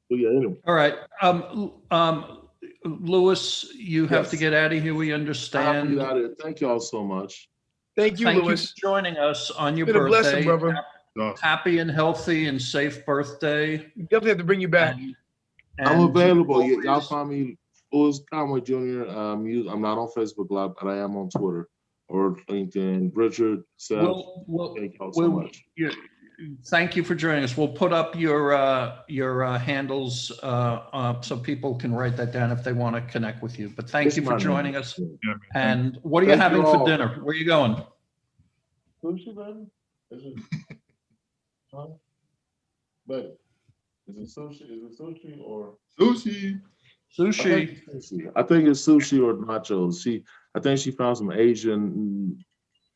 So yeah, anyway. All right. Lewis, you have to Yes. get out of here. We I have to understand. get out of here. Thank y'all so much. Thank you, Thank you Lewis. for joining us on your It's been a blessing, birthday. brother. Awesome. Happy and healthy and safe birthday. We definitely have to bring you back. I'm available. you Y'all always- find me Louis Conway Jr. I'm not on Facebook Live, but I am on Twitter or LinkedIn. Richard, Seth, thank y'all so much. Thank you for joining us. We'll put up your handles so people can write that down if they want to connect with you. But thank It's you for my joining name. us. Yeah, man. And what are you Thank you having for all. dinner? Where are you going? Sushi, baby? Is it? Huh? Baby, is it sushi? Is it sushi or? Sushi. Sushi. I think it's sushi or nachos. I think she found some Asian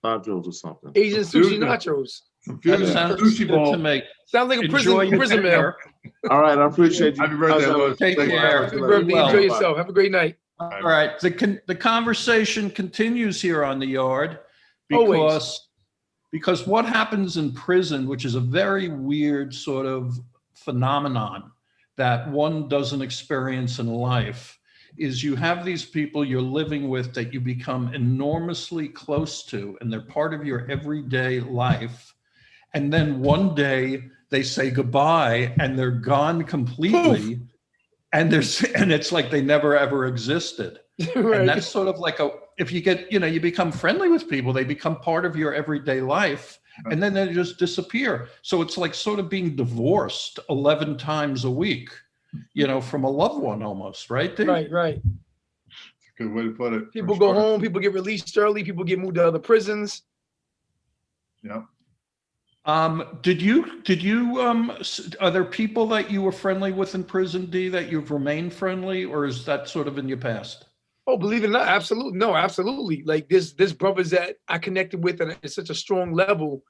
nachos or something. Asian sushi Fusion. nachos. Some That fusion sounds sushi good ball. to me. Sounds like a Enjoy your prison meal. dinner. All right, I appreciate you. Happy birthday, Louis. Take Thank you. care. Happy birthday. Well. Enjoy yourself. Have a great night. All right. The conversation continues here on the yard Always. because what happens in prison, which is a very weird sort of phenomenon that one doesn't experience in life, is you have these people you're living with that you become enormously close to, and they're part of your everyday life. And then one day they say goodbye and they're gone completely. And it's like they never ever existed. Right. And that's sort of like if you get, you become friendly with people, they become part of your everyday life, and then they just disappear. So it's like sort of being divorced 11 times a week, from a loved one almost, right, Dave? Right. Good way to put it. People go home, people get released early, people get moved to other prisons. Yeah. Did you are there people that you were friendly with in prison, D, that you've remained friendly, or is that sort of in your past? Oh, believe it or not, absolutely. No, absolutely. Like this brothers that I connected with at such a strong level.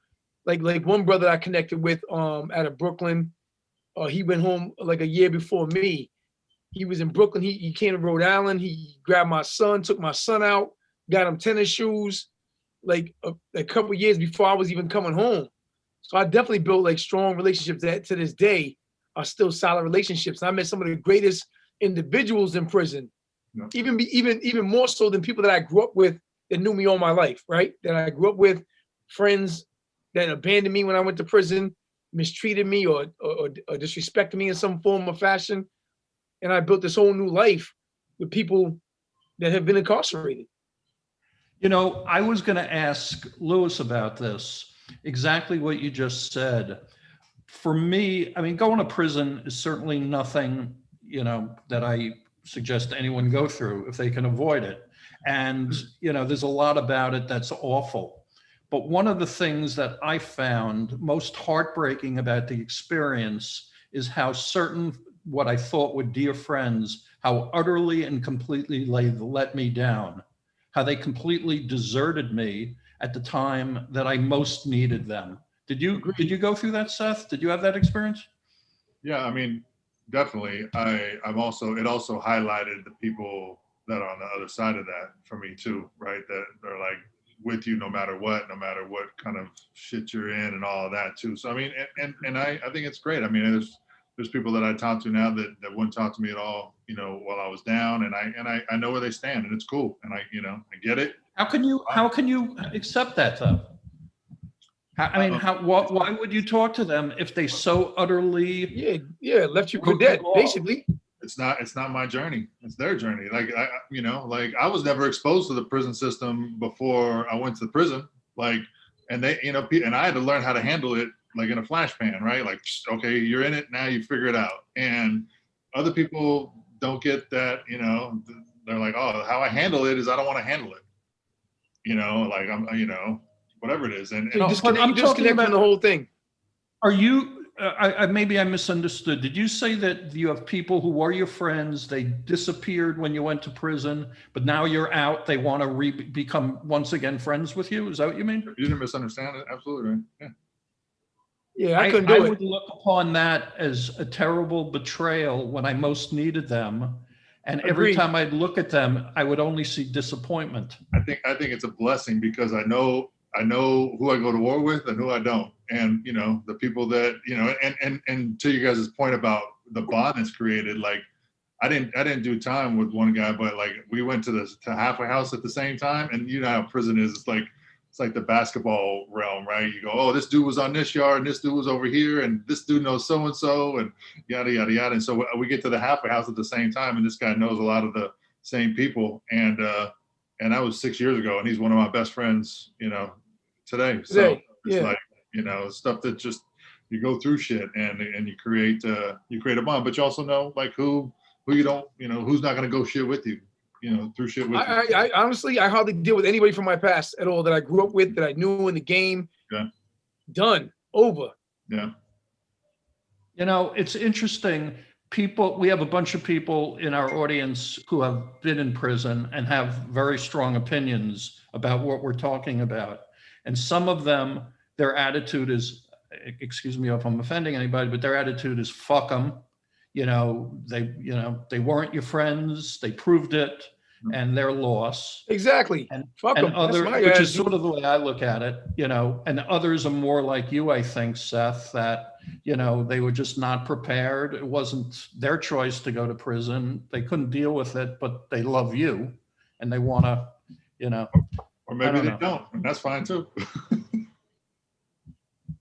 Like one brother I connected with out of Brooklyn. He went home like a year before me. He was in Brooklyn. He came to Rhode Island. He grabbed my son, took my son out, got him tennis shoes, like a couple of years before I was even coming home. So I definitely built like strong relationships that to this day are still solid relationships. And I met some of the greatest individuals in prison, even more so than people that I grew up with that knew me all my life, right? That I grew up with, friends that abandoned me when I went to prison, mistreated me or disrespected me in some form or fashion. And I built this whole new life with people that have been incarcerated. I was going to ask Lewis about this, exactly what you just said. For me, I mean, going to prison is certainly nothing, that I suggest anyone go through if they can avoid it. And, there's a lot about it that's awful. But one of the things that I found most heartbreaking about the experience is how certain, what I thought were dear friends, how utterly and completely they let me down, how they completely deserted me at the time that I most needed them. Did you go through that, Seth? Did you have that experience? Yeah, I mean, definitely. It also highlighted the people that are on the other side of that for me too, right? That they're like with you no matter what kind of shit you're in and all of that too. So I mean, and I think it's great. I mean, there's people that I talk to now that wouldn't talk to me at all, while I was down, and I know where they stand, and it's cool, and I get it. How can you accept that though? Why would you talk to them if they so utterly left you for dead, basically? It's not my journey. It's their journey. Like I was never exposed to the prison system before I went to the prison. Like, and they, and I had to learn how to handle it like in a flash pan, right? Like, okay, you're in it now, you figure it out. And other people don't get that. They're like, oh, how I handle it is I don't want to handle it. Like I'm, whatever it is. And I'm disconnecting from the whole thing. Are you? Maybe I misunderstood. Did you say that you have people who were your friends, they disappeared when you went to prison, but now you're out, they want to become once again friends with you? Is that what you mean? You didn't misunderstand it. Absolutely right. Yeah. Yeah, I couldn't do I it. would look upon that as a terrible betrayal when I most needed them. And every Agreed. time I'd look at them, I would only see disappointment. I think it's a blessing because I know who I go to war with and who I don't. And you know, the people that, you know, and to you guys' point about the bond that's created, like I didn't do time with one guy, but like we went to halfway house at the same time, and you know how prison is. It's like the basketball realm, right? You go, oh, this dude was on this yard, and this dude was over here, and this dude knows so and so, and yada yada yada. And so we get to the halfway house at the same time, and this guy knows a lot of the same people. And that was 6 years ago, and he's one of my best friends, you know, today. So it's like, you know, stuff that just you go through shit and you create a bond, but you also know like who you don't, you know, who's not gonna go shit with you, you know, through shit with you. I honestly, I hardly deal with anybody from my past at all that I grew up with, that I knew in the game. Yeah. Done. Over. Yeah. You know, it's interesting. We have a bunch of people in our audience who have been in prison and have very strong opinions about what we're talking about. And some of them, their attitude is, excuse me if I'm offending anybody, but their attitude is fuck them. You know, they weren't your friends. They proved it, and their loss. Exactly. And fuck them. Which is sort of the way I look at it. You know, and others are more like you, I think, Seth. That you know they were just not prepared. It wasn't their choice to go to prison. They couldn't deal with it, but they love you, and they want to, you know. Or maybe they don't, and that's fine too.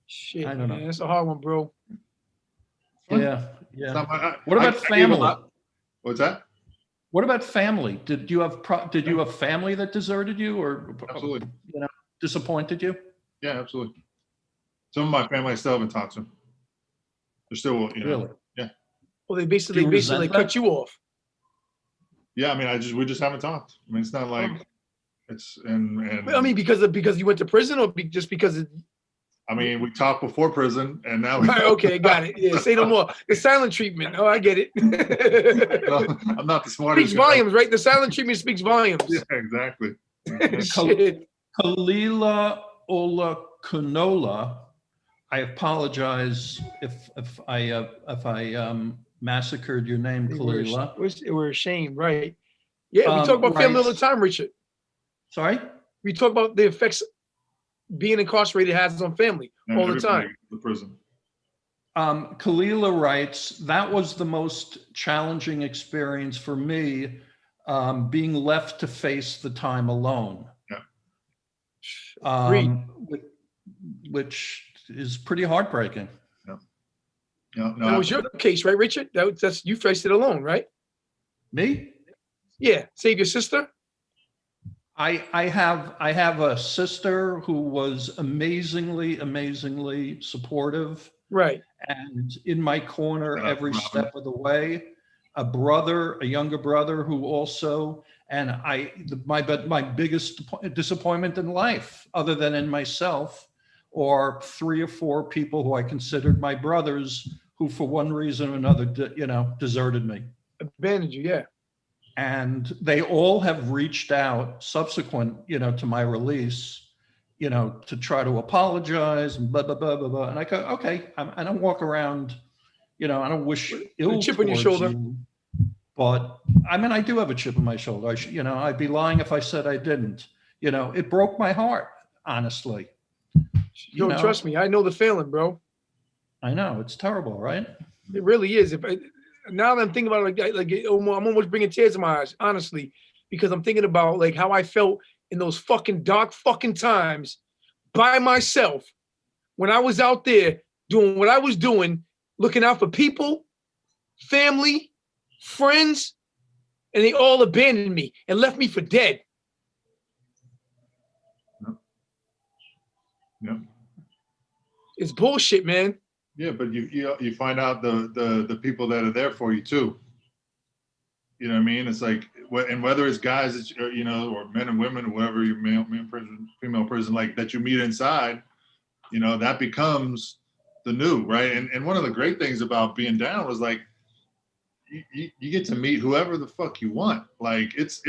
Shit, I don't know. Man, that's a hard one, bro. Yeah. What about I family? What's that? What about family? Did you have family that deserted you, or Absolutely, you know, disappointed you? Yeah, absolutely. Some of my family I still haven't talked to. They're still, you know, Really? yeah. Well, they basically cut you off. Yeah, I mean, we just haven't talked. I mean, it's not like it's and. I mean, because you went to prison, or just because? I mean, we talked before prison, and now. Right, okay, got it. Yeah, say no more. The silent treatment. Oh, I get it. I'm not the smartest. Speaks volumes, right? The silent treatment speaks volumes. Yeah, exactly. Shit. Kalila Ola Kunola. I apologize if I massacred your name, Kalila. We're ashamed, right? Yeah, we talk about family all the time, Richard. Sorry? We talk about the effects being incarcerated has on family all the time. The prison. Kalila writes, that was the most challenging experience for me, being left to face the time alone. Yeah. Which is pretty heartbreaking. Yeah. No, that was your case, right, Richard? That's you faced it alone, right? Me? Yeah. Save your sister? I have a sister who was amazingly supportive. Right. And in my corner every step of the way. A younger brother who also, and my biggest disappointment in life, other than in myself, or 3 or 4 people who I considered my brothers, who for one reason or another, deserted me. Abandoned you, yeah. And they all have reached out subsequent, to my release, to try to apologize and blah, blah, blah, blah, blah. And I go, okay, I don't walk around, I don't wish ill chip on your shoulder. You, but I mean, I do have a chip on my shoulder. I'd be lying if I said I didn't. It broke my heart, honestly. Yo, trust me, I know the feeling, bro. I know, it's terrible, right? It really is. Now that I'm thinking about it, I'm almost bringing tears to my eyes, honestly, because I'm thinking about like how I felt in those fucking dark fucking times by myself when I was out there doing what I was doing, looking out for people, family, friends, and they all abandoned me and left me for dead. Yeah. It's bullshit, man. Yeah, but you find out the people that are there for you too. You know what I mean? It's like, and whether it's guys, or men and women, whoever you male prison, female prison, like that you meet inside, that becomes the new, right? And one of the great things about being down was like, you get to meet whoever the fuck you want. Like it's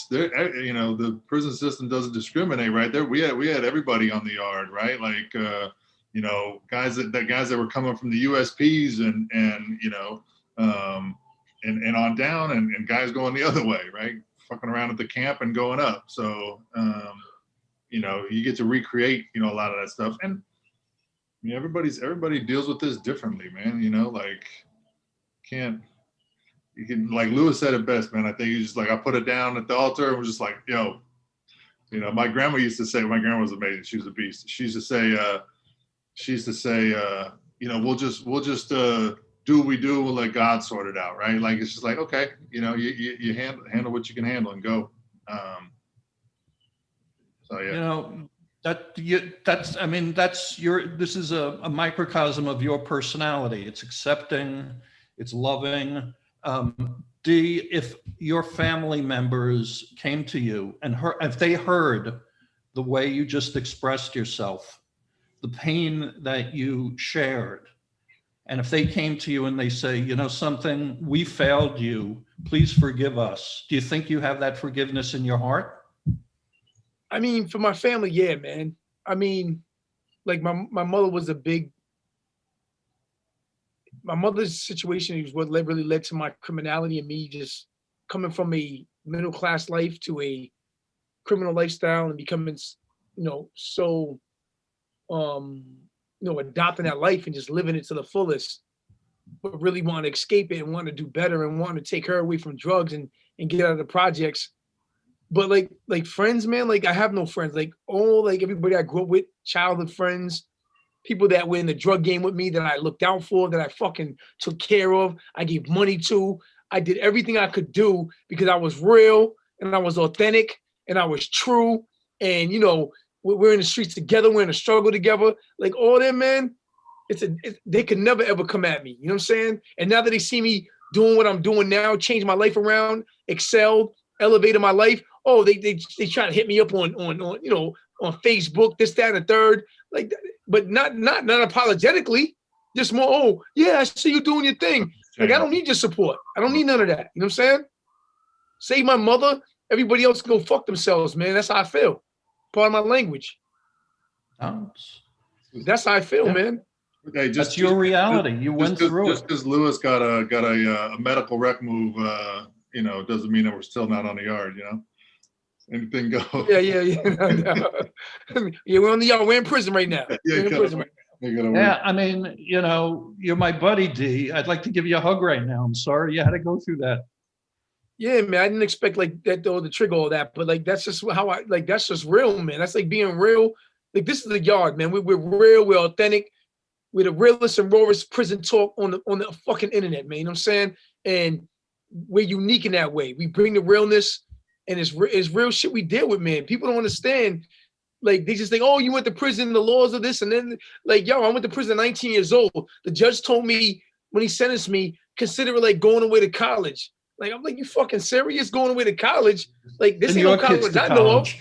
there. The prison system doesn't discriminate, right? There we had everybody on the yard, right? Like you know, guys that were coming from the USPs and you know, and on down, and guys going the other way, right? Fucking around at the camp and going up. So, you know, you get to recreate, you know, a lot of that stuff. And I mean, everybody deals with this differently, man. You know, like you can, like Lewis said it best, man. I think he's just like, I put it down at the altar and was just like, yo, you know, my grandma used to say, my grandma was amazing. She was a beast. She used to say, you know, we'll just do what we do. We'll let God sort it out. Right. Like, it's just like, okay, you know, you handle what you can handle and go. So, yeah. You know, this is a microcosm of your personality. It's accepting, it's loving. D, if your family members came to you and if they heard the way you just expressed yourself, the pain that you shared, and if they came to you and they say, you know something, we failed you, please forgive us. Do you think you have that forgiveness in your heart? I mean, for my family, yeah, man. I mean, like my mother was my mother's situation is what really led to my criminality and me just coming from a middle-class life to a criminal lifestyle and becoming, you know, so, you know, adopting that life and just living it to the fullest, but really want to escape it and want to do better and want to take her away from drugs and get out of the projects. But like friends, man, like I have no friends. Like everybody I grew up with, childhood friends, people that were in the drug game with me that I looked out for, that I fucking took care of, I gave money to. I did everything I could do because I was real and I was authentic and I was true. And, you know, we're in the streets together, we're in a struggle together. Like all them, man, they could never ever come at me. You know what I'm saying? And now that they see me doing what I'm doing now, change my life around, excelled, elevated my life. Oh, they try to hit me up on you know, on Facebook, this, that, and the third. Like, but not apologetically, just more, oh, yeah, I see you doing your thing. Like, I don't need your support. I don't need none of that. You know what I'm saying? Save my mother. Everybody else can go fuck themselves, man. That's how I feel. Part of my language. That's how I feel, man. Hey, that's your reality. You went through it. Just because Lewis got a medical rec move, you know, doesn't mean that we're still not on the yard, you know? Anything goes. Yeah. Yeah, we're on the yard. We're in prison right now. Yeah, I mean, you know, you're my buddy, D. I'd like to give you a hug right now. I'm sorry you had to go through that. Yeah, man, I didn't expect like that though to trigger all that, but like that's just how that's just real, man. That's like being real. Like this is the yard, man. We're real, we're authentic. We're the realest and rawest prison talk on the fucking internet, man. You know what I'm saying? And we're unique in that way. We bring the realness, and it's real shit we deal with, man. People don't understand. Like, they just think, oh, you went to prison, the laws of this, and then, like, yo, I went to prison at 19 years old. The judge told me when he sentenced me, consider it like going away to college. Like, I'm like, you fucking serious? Going away to college? Like, this ain't no college I know of.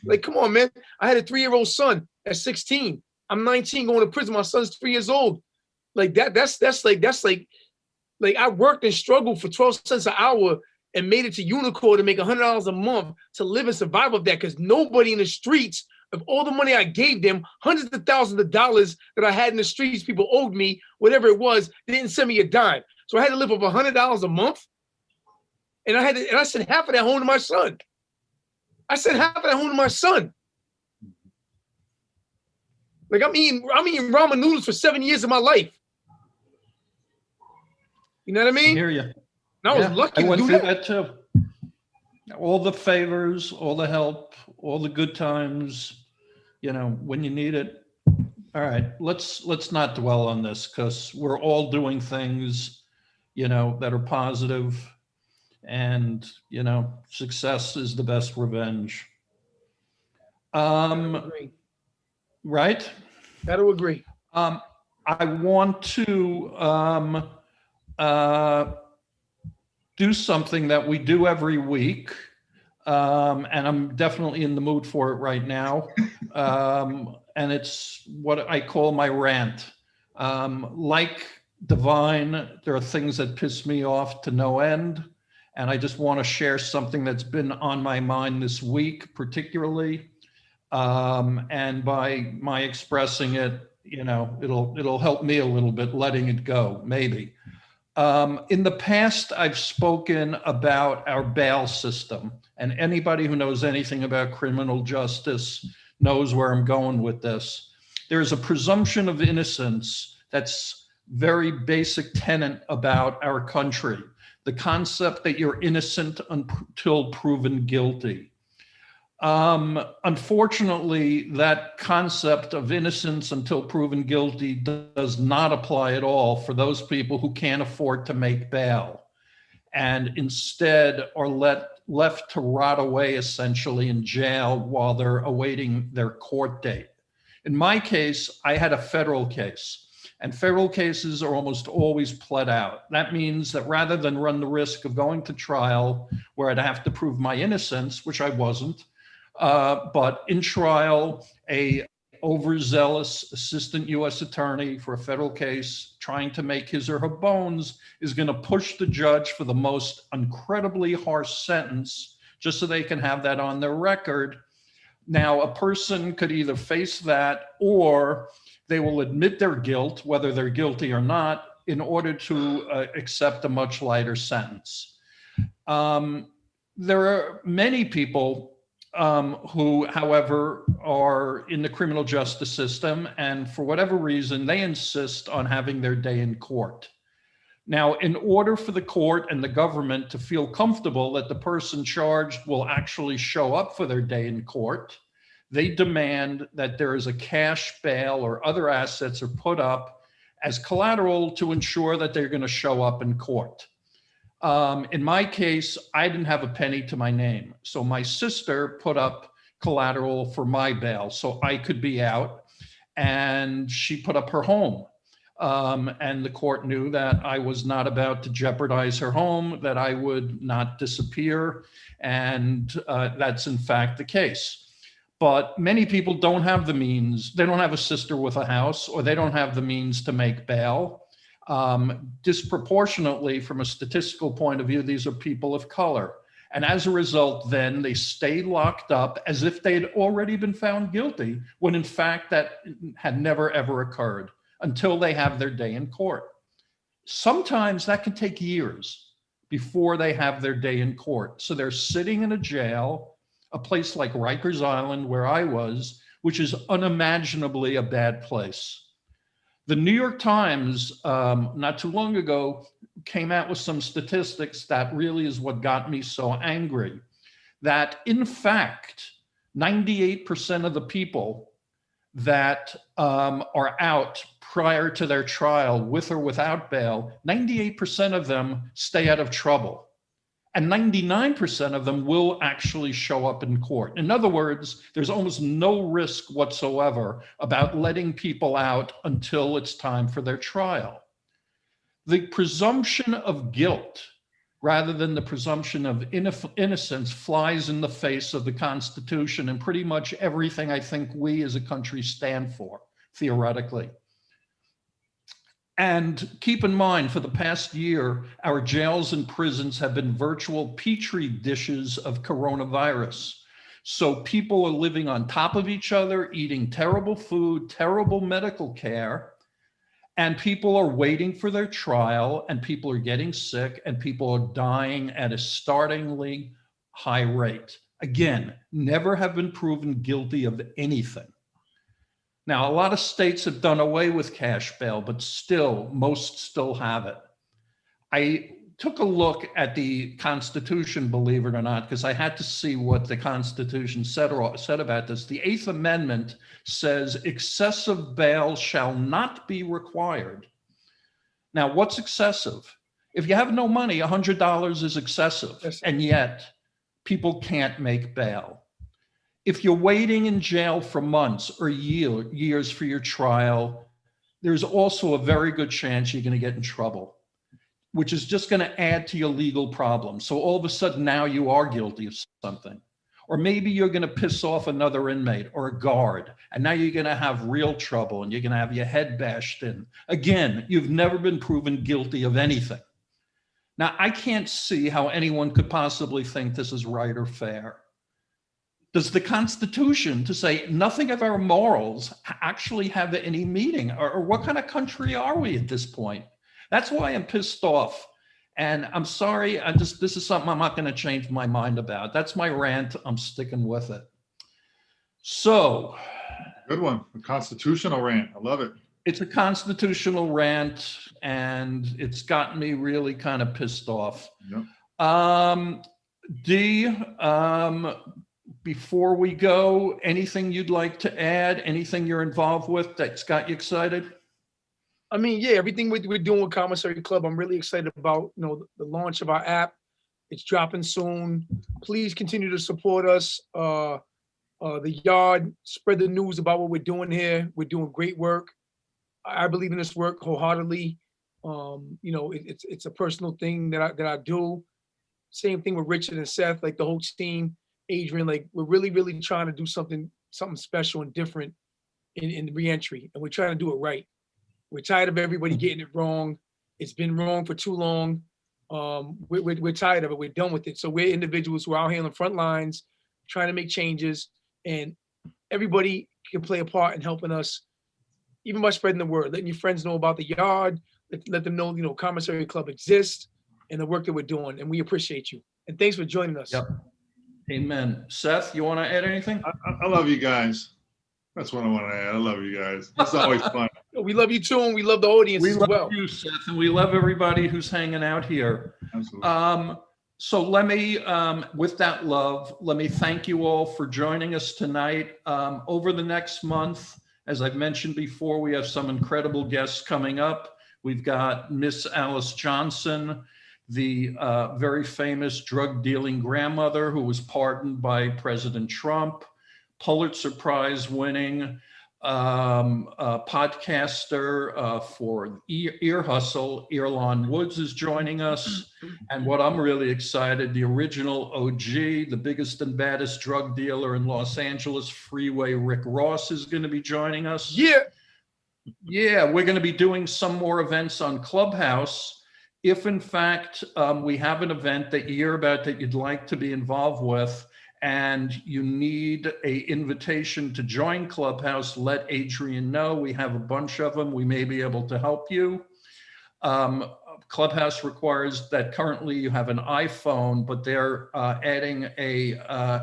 Like, come on, man. I had a 3-year-old son at 16. I'm 19 going to prison. My son's 3 years old. Like, that's like I worked and struggled for 12 cents an hour and made it to Unicorn to make $100 a month to live and survive of that, because nobody in the streets, of all the money I gave them, hundreds of thousands of dollars that I had in the streets, people owed me, whatever it was, they didn't send me a dime. So I had to live off $100 a month. And I sent half of that home to my son. I sent half of that home to my son. Like I'm eating ramen noodles for 7 years of my life. You know what I mean? I hear you. And I was lucky I to went do through that too. All the favors, all the help, all the good times, you know, when you need it. All right, let's not dwell on this, because we're all doing things, you know, that are positive, and, you know, success is the best revenge. Right? Gotta agree. I want to do something that we do every week, and I'm definitely in the mood for it right now. And it's what I call my rant. Like Divine, there are things that piss me off to no end, and I just want to share something that's been on my mind this week, particularly. And by my expressing it, you know, it'll help me a little bit letting it go, maybe. In the past, I've spoken about our bail system, and anybody who knows anything about criminal justice knows where I'm going with this. There's a presumption of innocence that's very basic tenet about our country. The concept that you're innocent until proven guilty. Unfortunately, that concept of innocence until proven guilty does not apply at all for those people who can't afford to make bail and instead are left to rot away essentially in jail while they're awaiting their court date. In my case, I had a federal case, and federal cases are almost always pled out. That means that rather than run the risk of going to trial where I'd have to prove my innocence, which I wasn't, but in trial, a overzealous assistant U.S. attorney for a federal case trying to make his or her bones is going to push the judge for the most incredibly harsh sentence just so they can have that on their record. Now, a person could either face that or they will admit their guilt, whether they're guilty or not, in order to accept a much lighter sentence. There are many people who, however, are in the criminal justice system, and for whatever reason, they insist on having their day in court. Now, in order for the court and the government to feel comfortable that the person charged will actually show up for their day in court, they demand that there is a cash bail or other assets are put up as collateral to ensure that they're going to show up in court. In my case, I didn't have a penny to my name. So my sister put up collateral for my bail so I could be out, and she put up her home. And the court knew that I was not about to jeopardize her home, that I would not disappear. And that's in fact the case. But many people don't have the means. They don't have a sister with a house, or they don't have the means to make bail. Disproportionately, from a statistical point of view, these are people of color. And as a result, then they stay locked up as if they had already been found guilty, when in fact that had never, ever occurred until they have their day in court. Sometimes that can take years before they have their day in court. So they're sitting in a jail, a place like Rikers Island, where I was, which is unimaginably a bad place. The New York Times, not too long ago, came out with some statistics that really is what got me so angry, that in fact, 98% of the people that are out prior to their trial with or without bail, 98% of them stay out of trouble. And 99% of them will actually show up in court. In other words, there's almost no risk whatsoever about letting people out until it's time for their trial. The presumption of guilt, rather than the presumption of innocence, flies in the face of the Constitution and pretty much everything I think we as a country stand for, theoretically. And keep in mind, for the past year, our jails and prisons have been virtual petri dishes of coronavirus. So people are living on top of each other, eating terrible food, terrible medical care, and people are waiting for their trial, and people are getting sick, and people are dying at a startlingly high rate. Again, never have been proven guilty of anything. Now, a lot of states have done away with cash bail, but still, most still have it. I took a look at the Constitution, believe it or not, because I had to see what the Constitution said about this. The Eighth Amendment says excessive bail shall not be required. Now, what's excessive? If you have no money, $100 is excessive, Yes. And yet people can't make bail. If you're waiting in jail for months or years for your trial, there's also a very good chance you're going to get in trouble, which is just going to add to your legal problem. So all of a sudden now you are guilty of something. Or maybe you're going to piss off another inmate or a guard, and now you're going to have real trouble and you're going to have your head bashed in. Again, you've never been proven guilty of anything. Now, I can't see how anyone could possibly think this is right or fair. Does the Constitution, to say nothing of our morals, actually have any meaning? Or what kind of country are we at this point? That's why I'm pissed off. And I'm sorry, this is something I'm not going to change my mind about. That's my rant. I'm sticking with it. So. Good one. A constitutional rant. I love it. It's a constitutional rant, and it's gotten me really kind of pissed off. Yep. D, before we go, anything you'd like to add? Anything you're involved with that's got you excited? I mean, yeah, everything we're doing with Commissary Club, I'm really excited about. You know, the launch of our app. It's dropping soon. Please continue to support us. The yard, spread the news about what we're doing here. We're doing great work. I believe in this work wholeheartedly. You know, it's a personal thing that I do. Same thing with Richard and Seth, like the whole team, Adrian. Like we're really trying to do something special and different in reentry, and we're trying to do it right. We're tired of everybody getting it wrong. It's been wrong for too long. We're tired of it. We're done with it. So we're individuals who are out here on the front lines, trying to make changes, and everybody can play a part in helping us, even by spreading the word, letting your friends know about the yard, let them know, you know, Commissary Club exists and the work that we're doing, and we appreciate you. And thanks for joining us. Yep. Amen. Seth, you want to add anything? I love you guys. That's what I want to add. I love you guys. It's always fun. We love you too, and we love the audience as well. We love you, Seth, and we love everybody who's hanging out here. Absolutely. So let me, with that love, let me thank you all for joining us tonight. Over the next month, as I've mentioned before, we have some incredible guests coming up. We've got Miss Alice Johnson, the very famous drug dealing grandmother who was pardoned by President Trump, Pulitzer Prize winning podcaster for Ear Hustle, Earlonne Woods is joining us. And what I'm really excited, the original OG, the biggest and baddest drug dealer in Los Angeles, Freeway Rick Ross, is going to be joining us. Yeah, we're going to be doing some more events on Clubhouse. If in fact we have an event that you hear about that you'd like to be involved with, and you need an invitation to join Clubhouse, let Adrian know. We have a bunch of them. We may be able to help you. Clubhouse requires that currently you have an iPhone, but they're adding a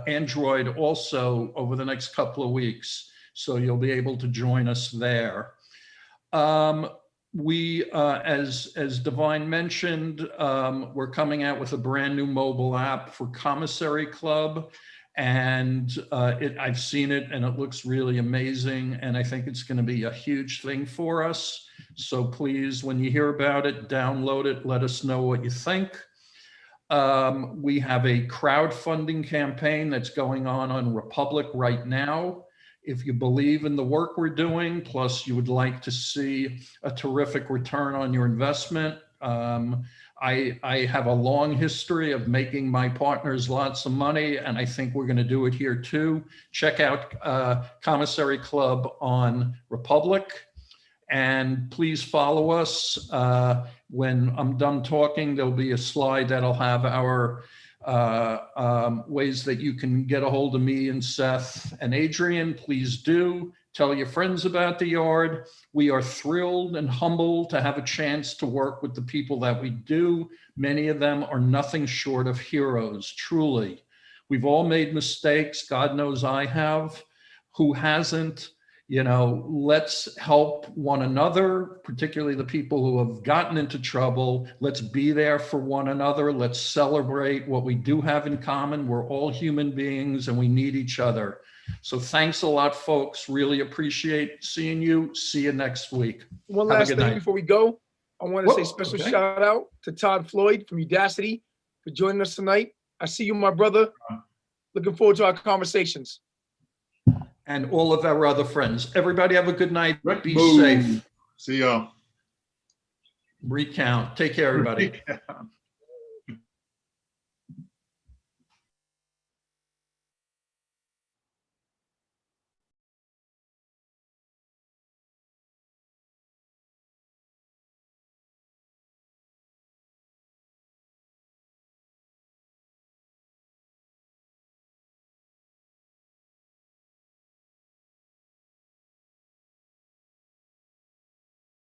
Android also over the next couple of weeks. So you'll be able to join us there. We, as Divine mentioned, we're coming out with a brand new mobile app for Commissary Club. And I've seen it and it looks really amazing. And I think it's going to be a huge thing for us. So please, when you hear about it, download it, let us know what you think. We have a crowdfunding campaign that's going on Republic right now. If you believe in the work we're doing, plus you would like to see a terrific return on your investment, I have a long history of making my partners lots of money, and I think we're going to do it here too. Check out Commissary Club on Republic, and please follow us. When I'm done talking, there'll be a slide that'll have our ways that you can get a hold of me and Seth and Adrian. Please do. Tell your friends about the yard. We are thrilled and humbled to have a chance to work with the people that we do. Many of them are nothing short of heroes, truly. We've all made mistakes. God knows I have. Who hasn't? You know, let's help one another, particularly the people who have gotten into trouble. Let's be there for one another. Let's celebrate what we do have in common. We're all human beings and we need each other. So thanks a lot, folks. Really appreciate seeing you. See you next week. One last thing before we go. I want to say special shout out to Todd Floyd from Udacity for joining us tonight. I see you, my brother. Looking forward to our conversations. And all of our other friends. Everybody have a good night. Be Boom. safe. See y'all. Recount. Take care, everybody. Recount.